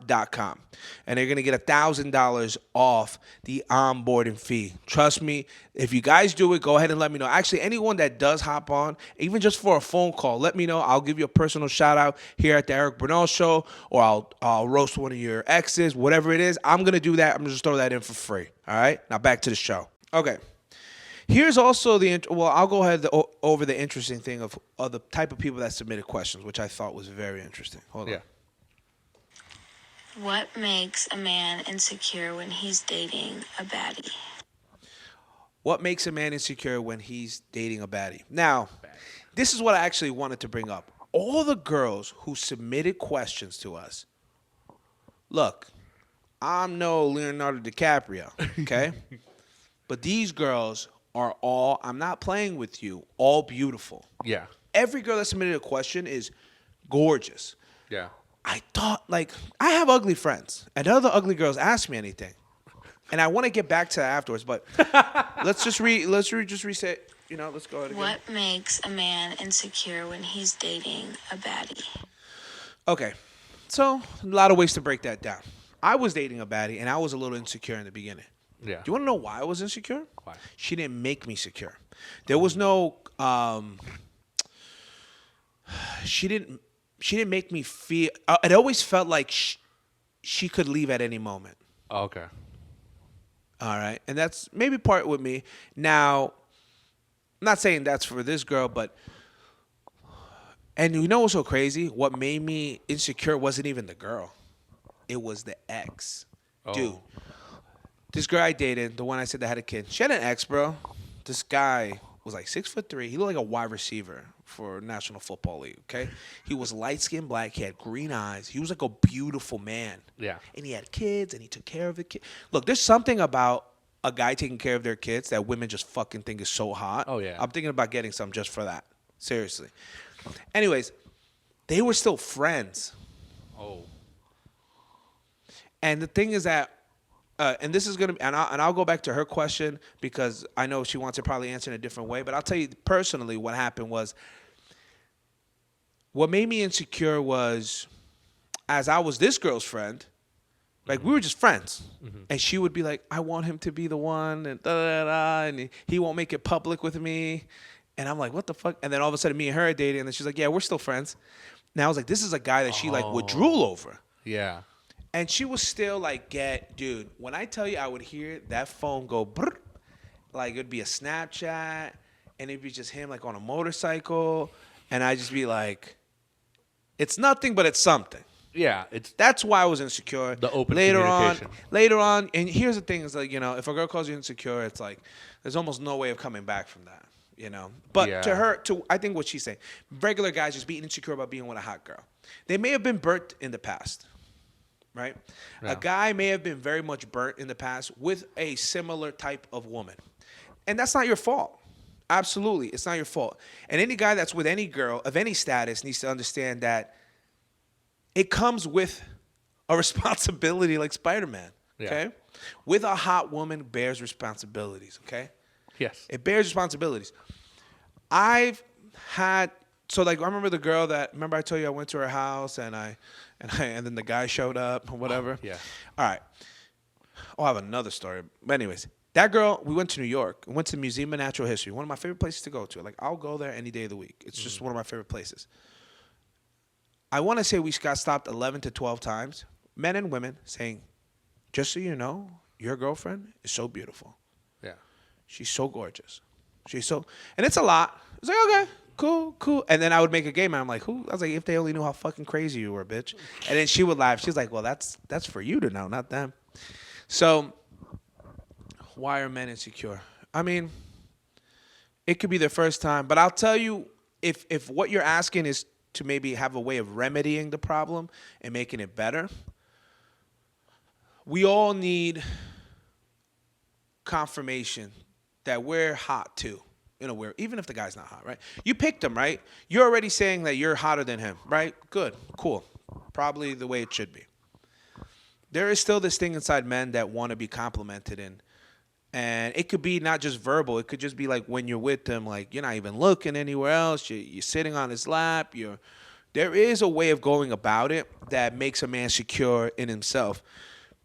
And they're going to get $1,000 off the onboarding fee. Trust me, if you guys do it, go ahead and let me know. Actually, anyone that does hop on, even just for a phone call, let me know. I'll give you a personal shout out here at the Eric Bernal Show, or I'll roast one of your exes, whatever it is. I'm going to do that. I'm going to just throw that in for free. All right? Now back to the show. Okay. Here's also I'll go ahead over the interesting thing of the type of people that submitted questions, which I thought was very interesting. Hold on. What makes a man insecure when he's dating a baddie? What makes a man insecure when he's dating a baddie? Now, this is what I actually wanted to bring up. All the girls who submitted questions to us. Look, I'm no Leonardo DiCaprio, okay? But these girls are all, I'm not playing with you, all beautiful. Yeah. Every girl that submitted a question is gorgeous. Yeah. I thought, I have ugly friends, and none of the ugly girls ask me anything, and I want to get back to that afterwards. But let's just reset. Let's go ahead again. What makes a man insecure when he's dating a baddie? Okay, so a lot of ways to break that down. I was dating a baddie, and I was a little insecure in the beginning. Yeah. Do you want to know why I was insecure? Why? She didn't make me secure. There was no. She didn't make me feel. It always felt like she could leave at any moment. Oh, okay. All right, and that's maybe part with me. Now, I'm not saying that's for this girl, and you know what's so crazy? What made me insecure wasn't even the girl. It was the ex. Oh. Dude, this girl I dated, the one I said that had a kid, she had an ex, bro. This guy was like 6'3". He looked like a wide receiver for National Football League, okay? He was light-skinned black. He had green eyes. He was like a beautiful man. Yeah. And he had kids, and he took care of the kids. Look, there's something about a guy taking care of their kids that women just fucking think is so hot. Oh, yeah. I'm thinking about getting some just for that. Seriously. Anyways, they were still friends. Oh. And the thing is that, and this is gonna, and I'll go back to her question because I know she wants to probably answer in a different way. But I'll tell you personally what happened was, what made me insecure was, as I was this girl's friend, like we were just friends, and she would be like, "I want him to be the one," and and he won't make it public with me, and I'm like, "What the fuck?" And then all of a sudden, me and her are dating, and then she's like, "Yeah, we're still friends." Now I was like, "This is a guy that she would drool over." Yeah. And she was still like, dude, when I tell you I would hear that phone go brrr, like it'd be a Snapchat and it'd be just him like on a motorcycle. And I'd just be like, it's nothing, but it's something. Yeah. That's why I was insecure. The open communication. Later on, and here's the thing is like, if a girl calls you insecure, it's like, there's almost no way of coming back from that, But Yeah. to her, I think what she's saying, regular guys just being insecure about being with a hot girl. They may have been burnt in the past. Right? Yeah. A guy may have been very much burnt in the past with a similar type of woman. And that's not your fault. Absolutely. It's not your fault. And any guy that's with any girl of any status needs to understand that it comes with a responsibility like Spider-Man. Okay? With a hot woman bears responsibilities. Okay? Yes. It bears responsibilities. I remember the girl remember I told you I went to her house and then the guy showed up or whatever. Yeah. All right. I have another story. But anyways, that girl, we went to New York. We went to the Museum of Natural History, one of my favorite places to go to. Like, I'll go there any day of the week. It's just one of my favorite places. I want to say we got stopped 11 to 12 times, men and women, saying, just so you know, your girlfriend is so beautiful. Yeah. She's so gorgeous. And it's a lot. It's like, okay, cool. And then I would make a game, and I'm like, who? I was like, if they only knew how fucking crazy you were, bitch. And then she would laugh. She's like, well, that's for you to know, not them. So Why are men insecure? I mean, it could be their first time, but I'll tell you, if what you're asking is to maybe have a way of remedying the problem and making it better, we all need confirmation that we're hot too. Even if the guy's not hot, right? You picked him, right? You're already saying that you're hotter than him, right? Good, cool. Probably the way it should be. There is still this thing inside men that want to be complimented and it could be not just verbal. It could just be like when you're with them, like you're not even looking anywhere else. You're sitting on his lap. There is a way of going about it that makes a man secure in himself.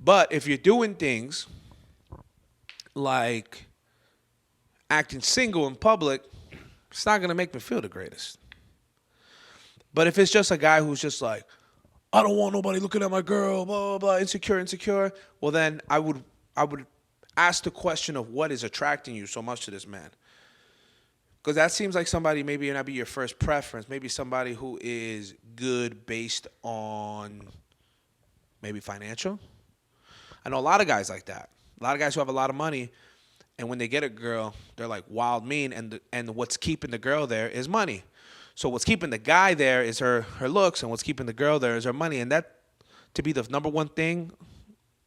But if you're doing things like acting single in public, it's not going to make me feel the greatest. But if it's just a guy who's just like, I don't want nobody looking at my girl, blah, blah, blah, insecure, well, then I would ask the question of what is attracting you so much to this man. Because that seems like somebody maybe not be your first preference. Maybe somebody who is good based on maybe financial. I know a lot of guys like that. A lot of guys who have a lot of money, and when they get a girl, they're like wild mean, and what's keeping the girl there is money. So what's keeping the guy there is her looks, and what's keeping the girl there is her money. And that, to be the number one thing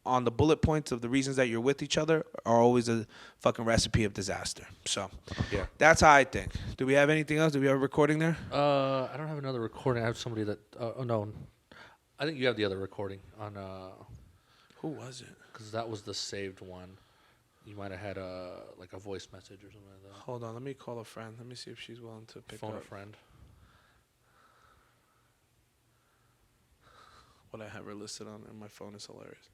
on the bullet points of the reasons that you're with each other, are always a fucking recipe of disaster. So Yeah. that's how I think. Do we have anything else? Do we have a recording there? I don't have another recording. I have somebody that. Oh no, I think you have the other recording on. Who was it? Because that was the saved one. You might have had a voice message or something like that. Hold on, let me call a friend. Let me see if she's willing to pick Phone up. a friend. What I have her listed on, and my phone is hilarious.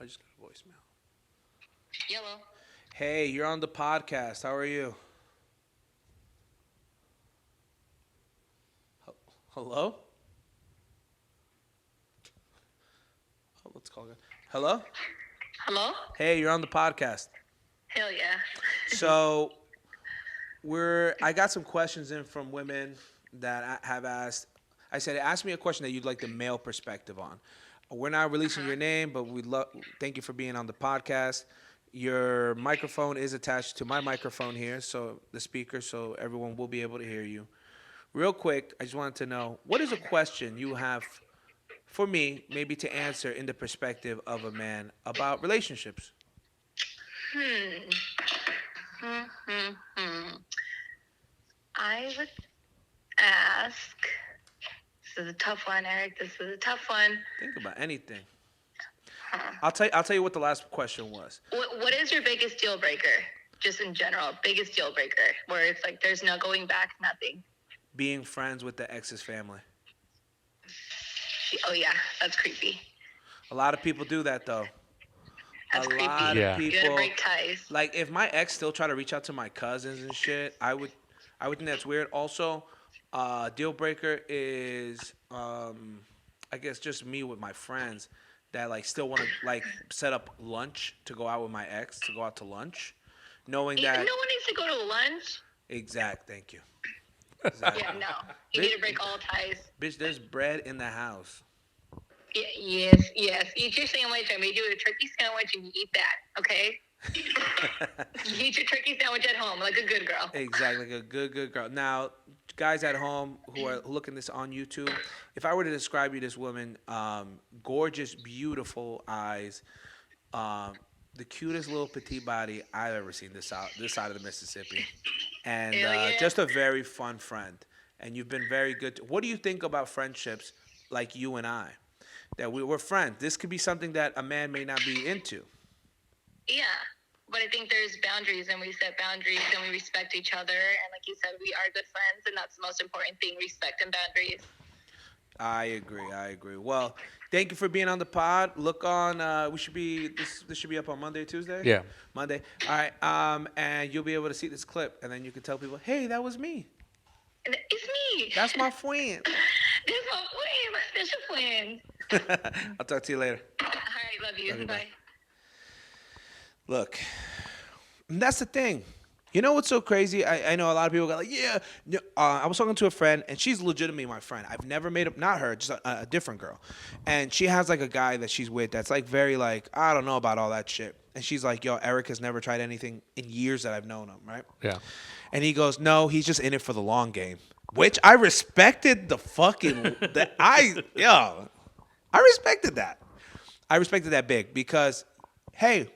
I just got a voicemail. Yellow. Hey, you're on the podcast. How are you? Hello? Oh, let's call again. Hello? Hello? Hey, you're on the podcast. Hell yeah. So I got some questions in from women that I have asked. I said, ask me a question that you'd like the male perspective on. We're not releasing your name, but thank you for being on the podcast. Your microphone is attached to my microphone here, so the speaker, so everyone will be able to hear you. Real quick, I just wanted to know, what is a question you have for me, maybe to answer in the perspective of a man about relationships? I would ask. This is a tough one, Eric. This is a tough one. Think about anything. I'll tell you what the last question was. What is your biggest deal breaker? Just in general, biggest deal breaker, where it's like there's no going back, nothing. Being friends with the ex's family. Oh yeah, that's creepy. A lot of people do that though. That's creepy. Lot Yeah. of You people. gotta break ties. Like if my ex still try to reach out to my cousins and shit, I would think that's weird. Also, deal breaker is I guess just me with my friends that like still want to like set up lunch to go out with my ex to go out to lunch, knowing No that one needs to go to lunch. Thank you. Exactly. Yeah, no. You need to break all ties. Bitch, there's bread in the house. Yes. Eat your sandwich. I made you a turkey sandwich, and you eat that. Okay. You eat your turkey sandwich at home like a good girl. Exactly, like a good girl. Now, guys at home who are looking this on YouTube, if I were to describe you this woman, gorgeous, beautiful eyes, the cutest little petite body I've ever seen this side of the Mississippi, and just a very fun friend. And you've been very good. What do you think about friendships like you and I? That we're friends. This could be something that a man may not be into. Yeah, but I think there's boundaries, and we set boundaries, and we respect each other. And like you said, we are good friends, and that's the most important thing: respect and boundaries. I agree. Well, thank you for being on the pod. Look on. This should be up on Monday, Tuesday. Yeah. Monday. All right. And you'll be able to see this clip, and then you can tell people, "Hey, that was me. And it's me. That's my friend." That's my friend. That's your friend. I'll talk to you later. All right, love you. Love you, bye. Bye. Look, and that's the thing. You know what's so crazy? I know a lot of people go like, yeah. I was talking to a friend, and she's legitimately my friend. I've never made up, not her, just a different girl. And she has like a guy that she's with that's like very like, I don't know about all that shit. And she's like, yo, Eric has never tried anything in years that I've known him, right? Yeah. And he goes, no, he's just in it for the long game. Which I respected the fucking, I respected that. I respected that big because, hey,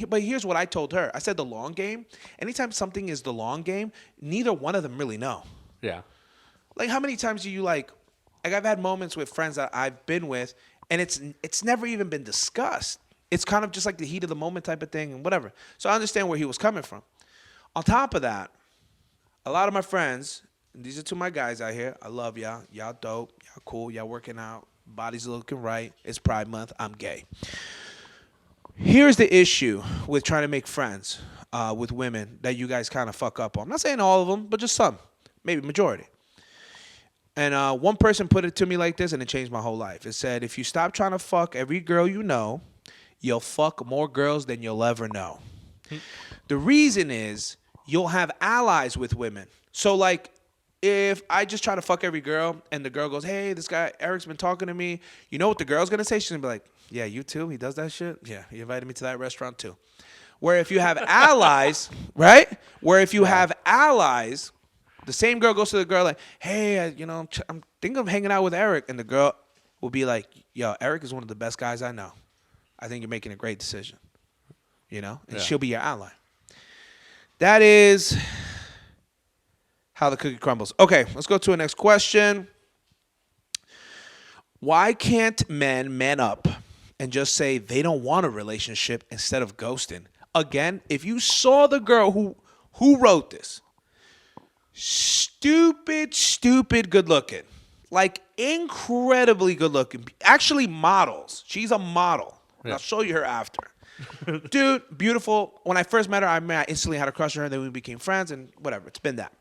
but here's what I told her. I said the long game. Anytime something is the long game, neither one of them really know. Yeah. Like how many times do you like I've had moments with friends that I've been with, and it's never even been discussed. It's kind of just like the heat of the moment type of thing and whatever. So I understand where he was coming from. On top of that, a lot of my friends, and these are two of my guys out here. I love y'all. Y'all dope. Y'all cool. Y'all working out. Body's looking right. It's Pride Month. I'm gay. Here's the issue with trying to make friends with women that you guys kind of fuck up on. I'm not saying all of them, but just some, maybe majority. And one person put it to me like this, and it changed my whole life. It said, if you stop trying to fuck every girl you know, you'll fuck more girls than you'll ever know. The reason is you'll have allies with women. So, like, if I just try to fuck every girl and the girl goes, hey, this guy Eric's been talking to me, you know what the girl's going to say? She's going to be like, yeah, you too? He does that shit? Yeah, he invited me to that restaurant too. Where if you have allies, right? Where if you have allies, the same girl goes to the girl like, hey, I'm thinking of hanging out with Eric. And the girl will be like, yo, Eric is one of the best guys I know. I think you're making a great decision. And she'll be your ally. That is how the cookie crumbles. Okay, let's go to the next question. Why can't men man up and just say they don't want a relationship instead of ghosting? Again, if you saw the girl who wrote this, stupid good looking, like incredibly good looking, actually models. She's a model. And I'll show you her after. Dude, beautiful. When I first met her, I instantly had a crush on her. Then we became friends and whatever. It's been that.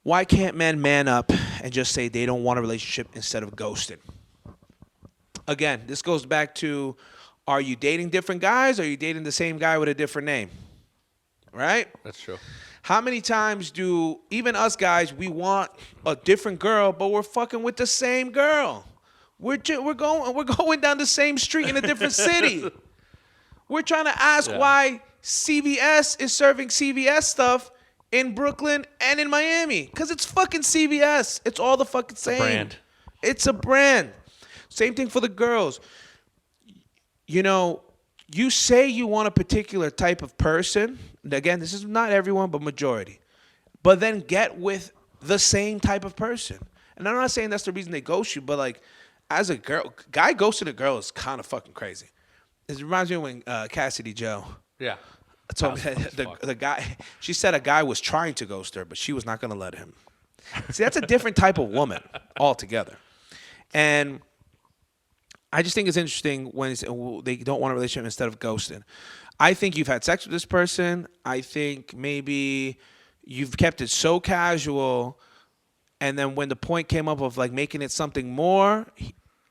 Why can't men man up and just say they don't want a relationship instead of ghosting? Again, this goes back to, are you dating different guys or are you dating the same guy with a different name? Right? That's true. How many times do even us guys, we want a different girl, but we're fucking with the same girl? We're going down the same street in a different city. We're trying to ask why CVS is serving CVS stuff in Brooklyn and in Miami. Because it's fucking CVS. It's all the fucking same. Brand. It's a brand. Same thing for the girls. You say you want a particular type of person. Again, this is not everyone, but majority. But then get with the same type of person. And I'm not saying that's the reason they ghost you, but like, as a guy ghosting a girl is kind of fucking crazy. It reminds me of when Cassidy Joe told me that the guy, she said a guy was trying to ghost her, but she was not going to let him. See, that's a different type of woman altogether. And I just think it's interesting when they don't want a relationship instead of ghosting. I think you've had sex with this person. I think maybe you've kept it so casual, and then when the point came up of like making it something more,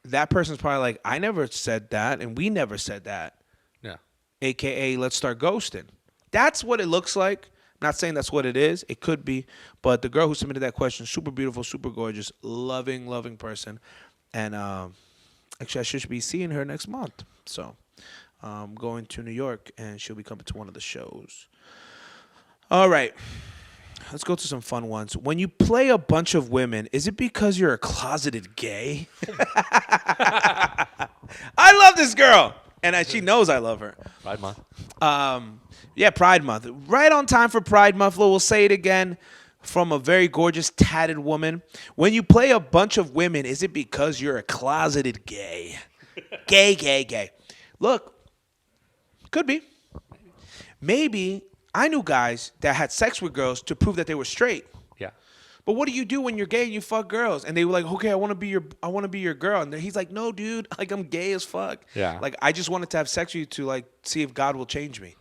that person's probably like, I never said that, and we never said that. Yeah. AKA, let's start ghosting. That's what it looks like. I'm not saying that's what it is. It could be. But the girl who submitted that question, super beautiful, super gorgeous, loving person. And actually, I should be seeing her next month. So I'm going to New York, and she'll be coming to one of the shows. All right. Let's go to some fun ones. When you play a bunch of women, is it because you're a closeted gay? I love this girl. And she knows I love her. Pride Month. Pride Month. Right on time for Pride Month. We'll say it again from a very gorgeous, tatted woman. When you play a bunch of women, is it because you're a closeted gay? Gay. Look, could be. Maybe I knew guys that had sex with girls to prove that they were straight. Yeah. But what do you do when you're gay and you fuck girls? And they were like, okay, I want to be your girl. And he's like, no, dude, like I'm gay as fuck. Yeah. Like I just wanted to have sex with you to like see if God will change me,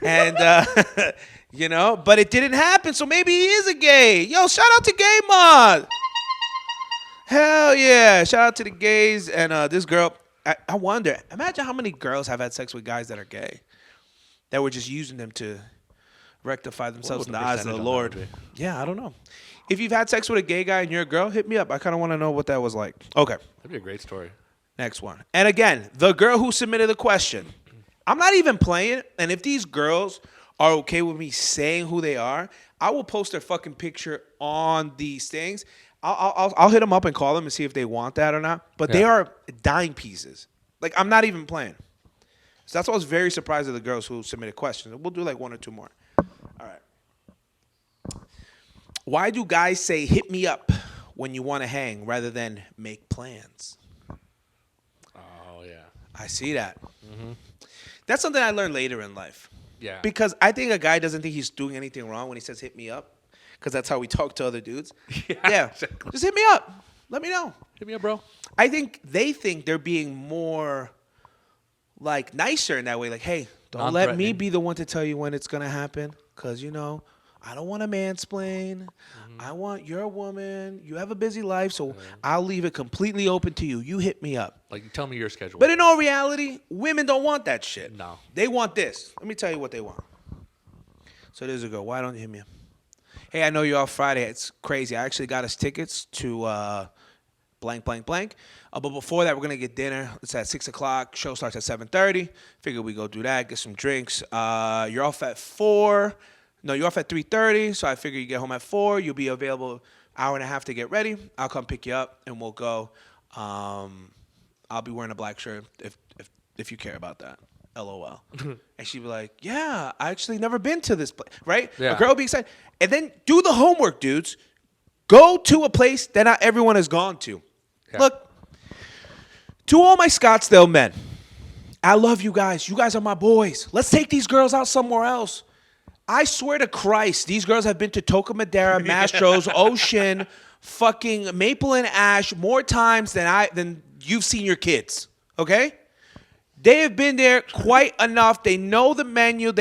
and but it didn't happen. So maybe he is a gay. Yo, shout out to Gay Mod. Hell yeah, shout out to the gays. And this girl, I wonder, imagine how many girls have had sex with guys that are gay. that we're just using them to rectify themselves would in the the eyes of the percentage on that Lord. be? Yeah, I don't know. If you've had sex with a gay guy and you're a girl, hit me up. I kind of want to know what that was like. Okay, That'd be a great story. next one. And again, the girl who submitted the question, I'm not even playing. And if these girls are okay with me saying who they are, I will post their fucking picture on these things. I'll hit them up and call them and see if they want that or not. But they Yeah. are dime pieces. Like, I'm not even playing. So that's why I was very surprised at the girls who submitted questions. We'll do like one or two more. All right. Why do guys say hit me up when you want to hang rather than make plans? Oh yeah. I see that. That's something I learned later in life. Yeah. Because I think a guy doesn't think he's doing anything wrong when he says hit me up. Because that's how we talk to other dudes. Yeah. Exactly. Just hit me up. Let me know. Hit me up, bro. I think they think they're being more like nicer in that way. Like, hey, don't let me Non-threatening. be the one to tell you when it's going to happen. Because, you know, I don't want to mansplain. I want your woman. You have a busy life, so I'll leave it completely open to you. You hit me up. Like, tell me your schedule. But in all reality, women don't want that shit. No. They want this. Let me tell you what they want. So there's a girl. Why don't you hit me up? Hey, I know you're off Friday. It's crazy. I actually got us tickets to blank, blank, blank. But before that, we're going to get dinner. It's at 6 o'clock. Show starts at 7:30. Figure we go do that, get some drinks. You're off at 4. No, you're off at 3:30. So I figure you get home at 4. You'll be available an hour and a half to get ready. I'll come pick you up, and we'll go. I'll be wearing a black shirt if you care about that. LOL. And she'd be like, yeah, I actually never been to this place, right? Yeah. A girl would be excited. And then do the homework, dudes. Go to a place that not everyone has gone to. Yeah. Look, to all my Scottsdale men, I love you guys. You guys are my boys. Let's take these girls out somewhere else. I swear to Christ, these girls have been to Toca Madera, Mastro's, Ocean, fucking Maple and Ash more times than you've seen your kids. Okay? They have been there quite enough. They know the menu.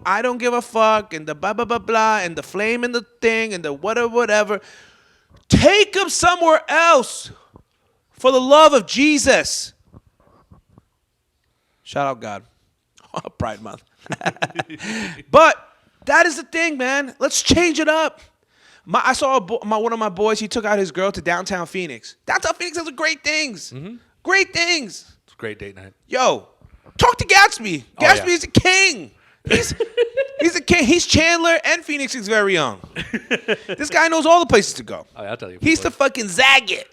I don't give a fuck, and the blah, blah, blah, blah, and the flame and the thing, and the whatever, whatever. Take them somewhere else for the love of Jesus. Shout out God. Pride Month. But that is the thing, man. Let's change it up. I saw one of my boys. He took out his girl to downtown Phoenix. Downtown Phoenix has great things. Great things. It's a great date night. Yo, talk to Gatsby. Oh, Gatsby yeah. is a king. He's a king. He's Chandler and Phoenix's very own. This guy knows all the places to go. Oh, yeah, I'll tell you. He's the fucking Zagat.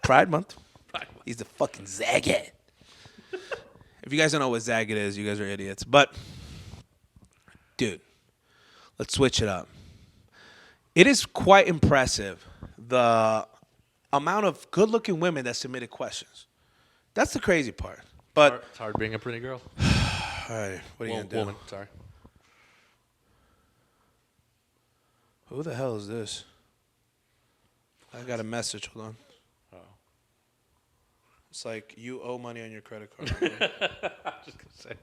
Pride Month. He's the fucking Zagat. If you guys don't know what Zagat is, you guys are idiots. But, dude, let's switch it up. It is quite impressive, the amount of good-looking women that submitted questions. That's the crazy part. But, It's hard being a pretty girl. all right, what are you going to do? Woman, sorry. Who the hell is this? I got a message. Hold on. Oh. It's like, you owe money on your credit card. I was just going to say.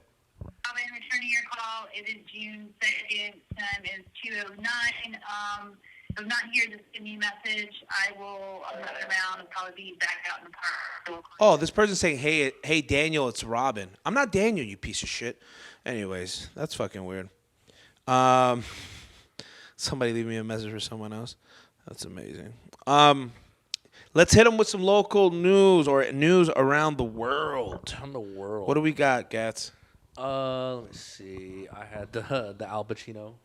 I'm returning your call. It is June 2nd. Time is 2:09. If I'm not here, just send me a message. I'm not around. I'll probably be back out in the park. Oh, this person's saying, hey, Daniel, it's Robin. I'm not Daniel, you piece of shit. Anyways, that's fucking weird. Somebody leave me a message for someone else. That's amazing. Let's hit them with some local news or news around the world. Around the world. What do we got, Gats? Let me see. I had the Al Pacino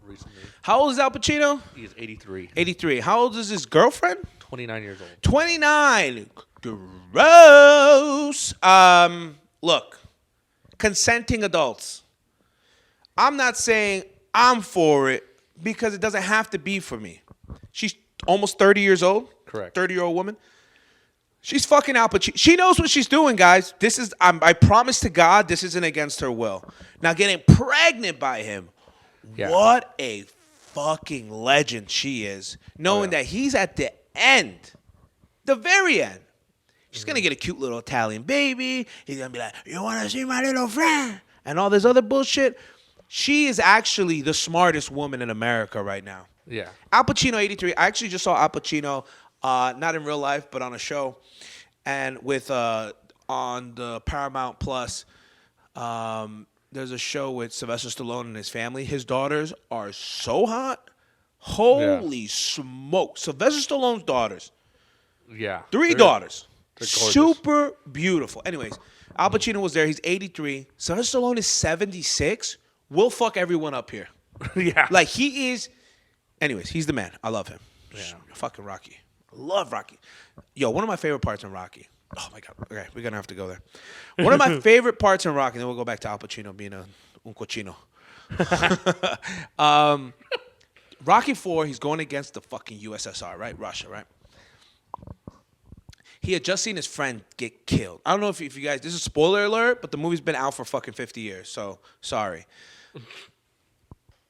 recently. How old is Al Pacino? He is 83. 83. How old is his girlfriend? 29 years old. 29. Gross. Look, consenting adults. I'm not saying I'm for it because it doesn't have to be for me. She's almost 30 years old. Correct. 30-year-old woman. She's fucking Al Pacino. She knows what she's doing, guys. I promise to God, this isn't against her will. Now, getting pregnant by him, Yeah. what a fucking legend she is. Knowing that he's at the end, the very end. She's going to get a cute little Italian baby. He's going to be like, you want to see my little friend? And all this other bullshit. She is actually the smartest woman in America right now. Yeah. Al Pacino, 83. I actually just saw Al Pacino, not in real life, but on a show, and with on the Paramount Plus. There's a show with Sylvester Stallone and his family. His daughters are so hot. Holy smoke. Sylvester Stallone's daughters. Yeah. 3 daughters. They're gorgeous. Super beautiful. Anyways, Al Pacino was there. He's 83. Sylvester Stallone is 76. We'll fuck everyone up here. Yeah. Like, he is. Anyways, he's the man. I love him. Yeah. Fucking Rocky. I love Rocky. Yo, one of my favorite parts in Rocky. Oh, my God. Okay, we're going to have to go there. One of my favorite parts in Rocky, and then we'll go back to Al Pacino being un cochino. Rocky 4, he's going against the fucking USSR, right? Russia, right? He had just seen his friend get killed. I don't know if you guys, this is a spoiler alert, but the movie's been out for fucking 50 years, so sorry.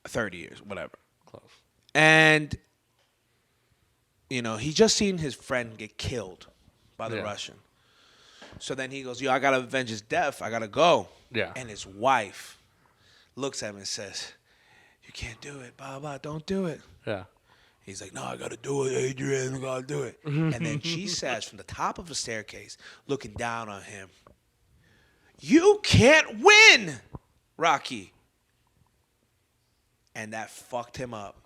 30 years, whatever. Close. And, you know, he just seen his friend get killed by the Russian. So then he goes, yo, I got to avenge his death. I got to go. Yeah. And his wife looks at him and says, you can't do it, blah, blah, don't do it. Yeah. He's like, no, I got to do it, Adrian, I got to do it. And then she says from the top of the staircase, looking down on him, you can't win, Rocky. And that fucked him up.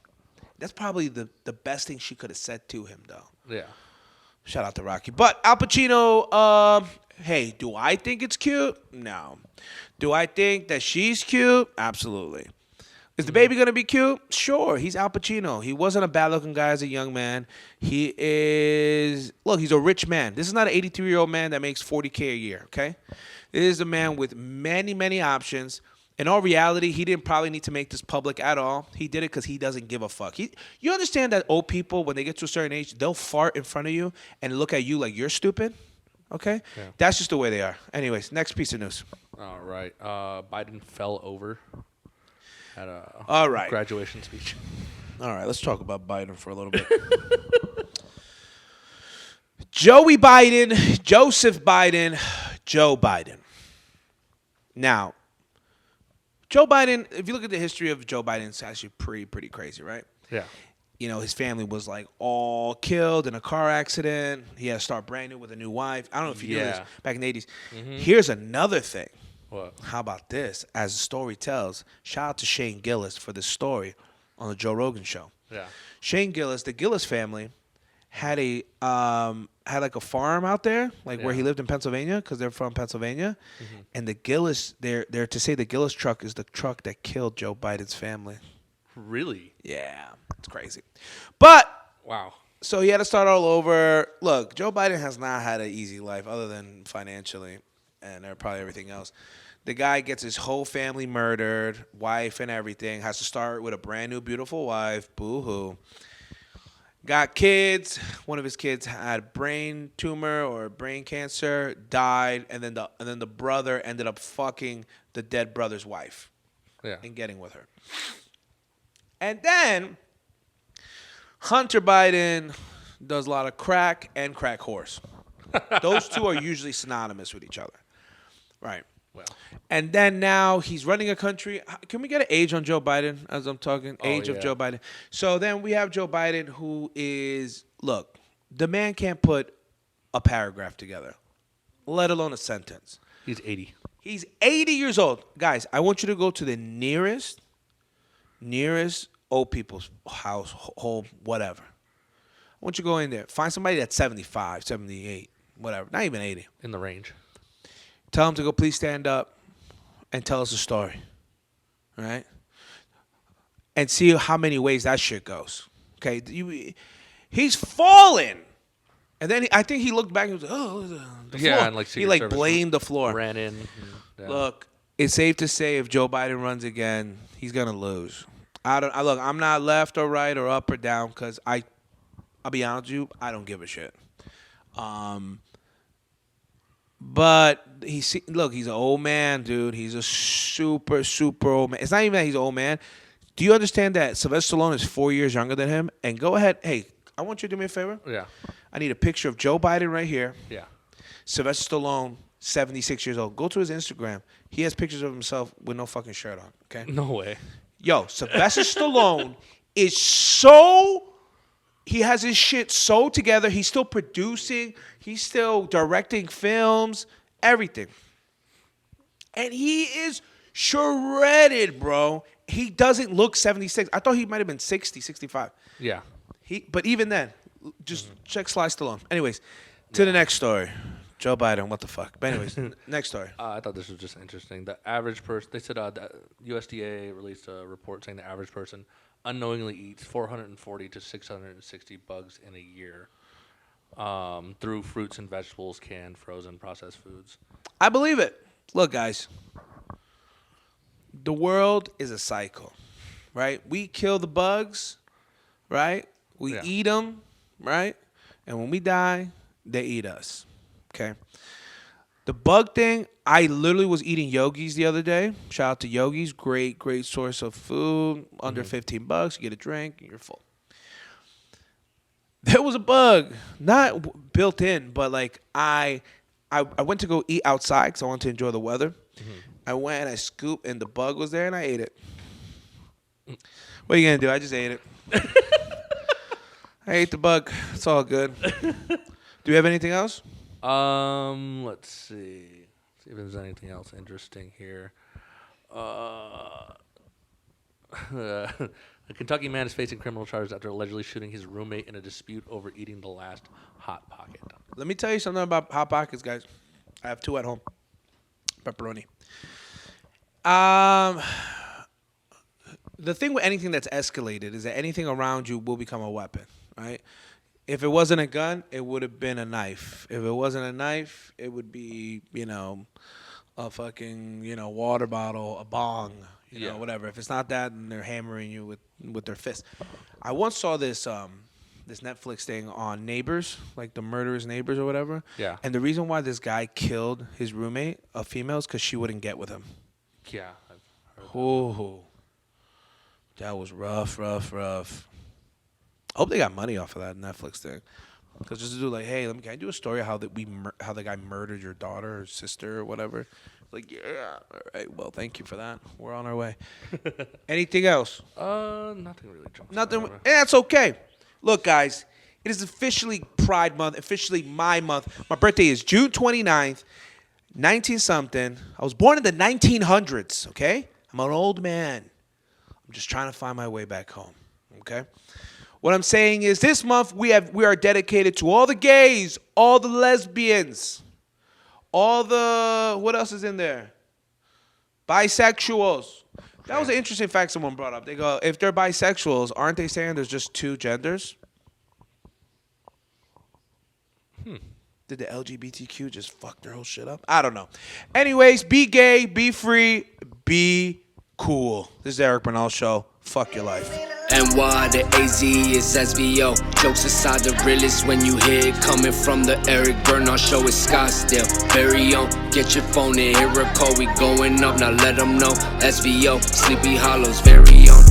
That's probably the best thing she could have said to him, though. Yeah. Shout out to Rocky. But Al Pacino, hey, do I think it's cute? No. Do I think that she's cute? Absolutely. Is the baby going to be cute? Sure. He's Al Pacino. He wasn't a bad-looking guy as a young man. He is, look, he's a rich man. This is not an 83-year-old man that makes $40K a year, okay? This is a man with many, many options. In all reality, he didn't probably need to make this public at all. He did it because he doesn't give a fuck. You understand that old people, when they get to a certain age, they'll fart in front of you and look at you like you're stupid? Okay? Yeah. That's just the way they are. Anyways, next piece of news. All right. Biden fell over at a All right. graduation speech. All right, let's talk about Biden for a little bit. Joey Biden, Joseph Biden, Joe Biden. Now, Joe Biden, if you look at the history of Joe Biden, it's actually pretty crazy, right? Yeah. You know, his family was like all killed in a car accident. He had to start brand new with a new wife. I don't know if you knew this back in the 80s. Mm-hmm. Here's another thing. What? How about this? As the story tells, shout out to Shane Gillis for this story on the Joe Rogan Show. Yeah. Shane Gillis, the Gillis family, had like a farm out there, like where he lived in Pennsylvania, because they're from Pennsylvania. Mm-hmm. And the Gillis, they're to say the Gillis truck is the truck that killed Joe Biden's family. Really? Yeah, it's crazy. But wow. So he had to start all over. Look, Joe Biden has not had an easy life other than financially and probably everything else. The guy gets his whole family murdered, wife and everything, has to start with a brand new beautiful wife, boo-hoo. Got kids. One of his kids had brain tumor or brain cancer, died, and then the brother ended up fucking the dead brother's wife. Yeah. And getting with her. And then Hunter Biden does a lot of crack and crack horse. Those two are usually synonymous with each other. Right. Well. And then now he's running a country. Can we get an age on Joe Biden as I'm talking? Age of Joe Biden. So then we have Joe Biden who is, look, the man can't put a paragraph together, let alone a sentence. He's 80. He's 80 years old. Guys, I want you to go to the nearest old people's house, home, whatever. I want you to go in there. Find somebody that's 75, 78, whatever. Not even 80. In the range. Tell him to go please stand up and tell us a story. All right? And see how many ways that shit goes. Okay? He's fallen. And then I think he looked back and was like, oh, the floor. And like he like blamed the floor. Ran in. And, Look, it's safe to say if Joe Biden runs again, he's going to lose. Look, I'm not left or right or up or down because I'll be honest with you, I don't give a shit. But he's an old man, dude. He's a super old man. It's not even that he's an old man. Do you understand that Sylvester Stallone is 4 years younger than him? And go ahead. Hey, I want you to do me a favor. Yeah. I need a picture of Joe Biden right here. Yeah. Sylvester Stallone, 76 years old. Go to his Instagram. He has pictures of himself with no fucking shirt on. Okay. No way. Yo, Sylvester Stallone is he has his shit so together. He's still producing. He's still directing films. Everything. And he is shredded, bro. He doesn't look 76. I thought he might have been 60, 65. Yeah. But even then, just check Sly Stallone. Anyways, to the next story. Joe Biden, what the fuck? But anyways, next story. I thought this was just interesting. The average person, they said the USDA released a report saying the average person unknowingly eats 440 to 660 bugs in a year through fruits and vegetables, canned, frozen, processed foods. I believe it. Look, guys. The world is a cycle, right? We kill the bugs, right? We eat them, right? And when we die, they eat us, okay? The bug thing, I literally was eating Yogi's the other day. Shout out to Yogi's. Great, great source of food. Under $15. You get a drink, and you're full. There was a bug, not built in, but like I went to go eat outside because I wanted to enjoy the weather. I went and I scooped, and the bug was there, and I ate it. What are you going to do? I just ate it. I ate the bug. It's all good. Do you have anything else? Let's see. See if there's anything else interesting here. A Kentucky man is facing criminal charges after allegedly shooting his roommate in a dispute over eating the last Hot Pocket. Let me tell you something about Hot Pockets, guys. I have 2 at home. Pepperoni. The thing with anything that's escalated is that anything around you will become a weapon, right? If it wasn't a gun, it would have been a knife. If it wasn't a knife, it would be, a fucking, water bottle, a bong, whatever. If it's not that, then they're hammering you with their fists. I once saw this this Netflix thing on Neighbors, like the murderous neighbors or whatever. Yeah. And the reason why this guy killed his roommate, a female, is because she wouldn't get with him. Yeah, I've heard that. Oh, that was rough. I hope they got money off of that Netflix thing. Because just to do like, hey, can I do a story of how the guy murdered your daughter or sister or whatever? Like, yeah, all right. Well, thank you for that. We're on our way. Anything else? Nothing really. Nothing. And that's okay. Look, guys, it is officially Pride Month, officially my month. My birthday is June 29th, 19-something. I was born in the 1900s, okay? I'm an old man. I'm just trying to find my way back home, okay? What I'm saying is this month we are dedicated to all the gays, all the lesbians, all the, what else is in there? Bisexuals. That was an interesting fact someone brought up. They go, if they're bisexuals, aren't they saying there's just 2 genders? Did the LGBTQ just fuck their whole shit up? I don't know. Anyways, be gay, be free, be cool. This is Eric Bernal Show. Fuck your life. NY, the AZ is SVO. Jokes aside, the realest when you hear it coming from the Eric Bernal Show. It's Scottsdale. Very own. Get your phone and hear a call. We going up. Now let them know. SVO. Sleepy Hollows. Very own.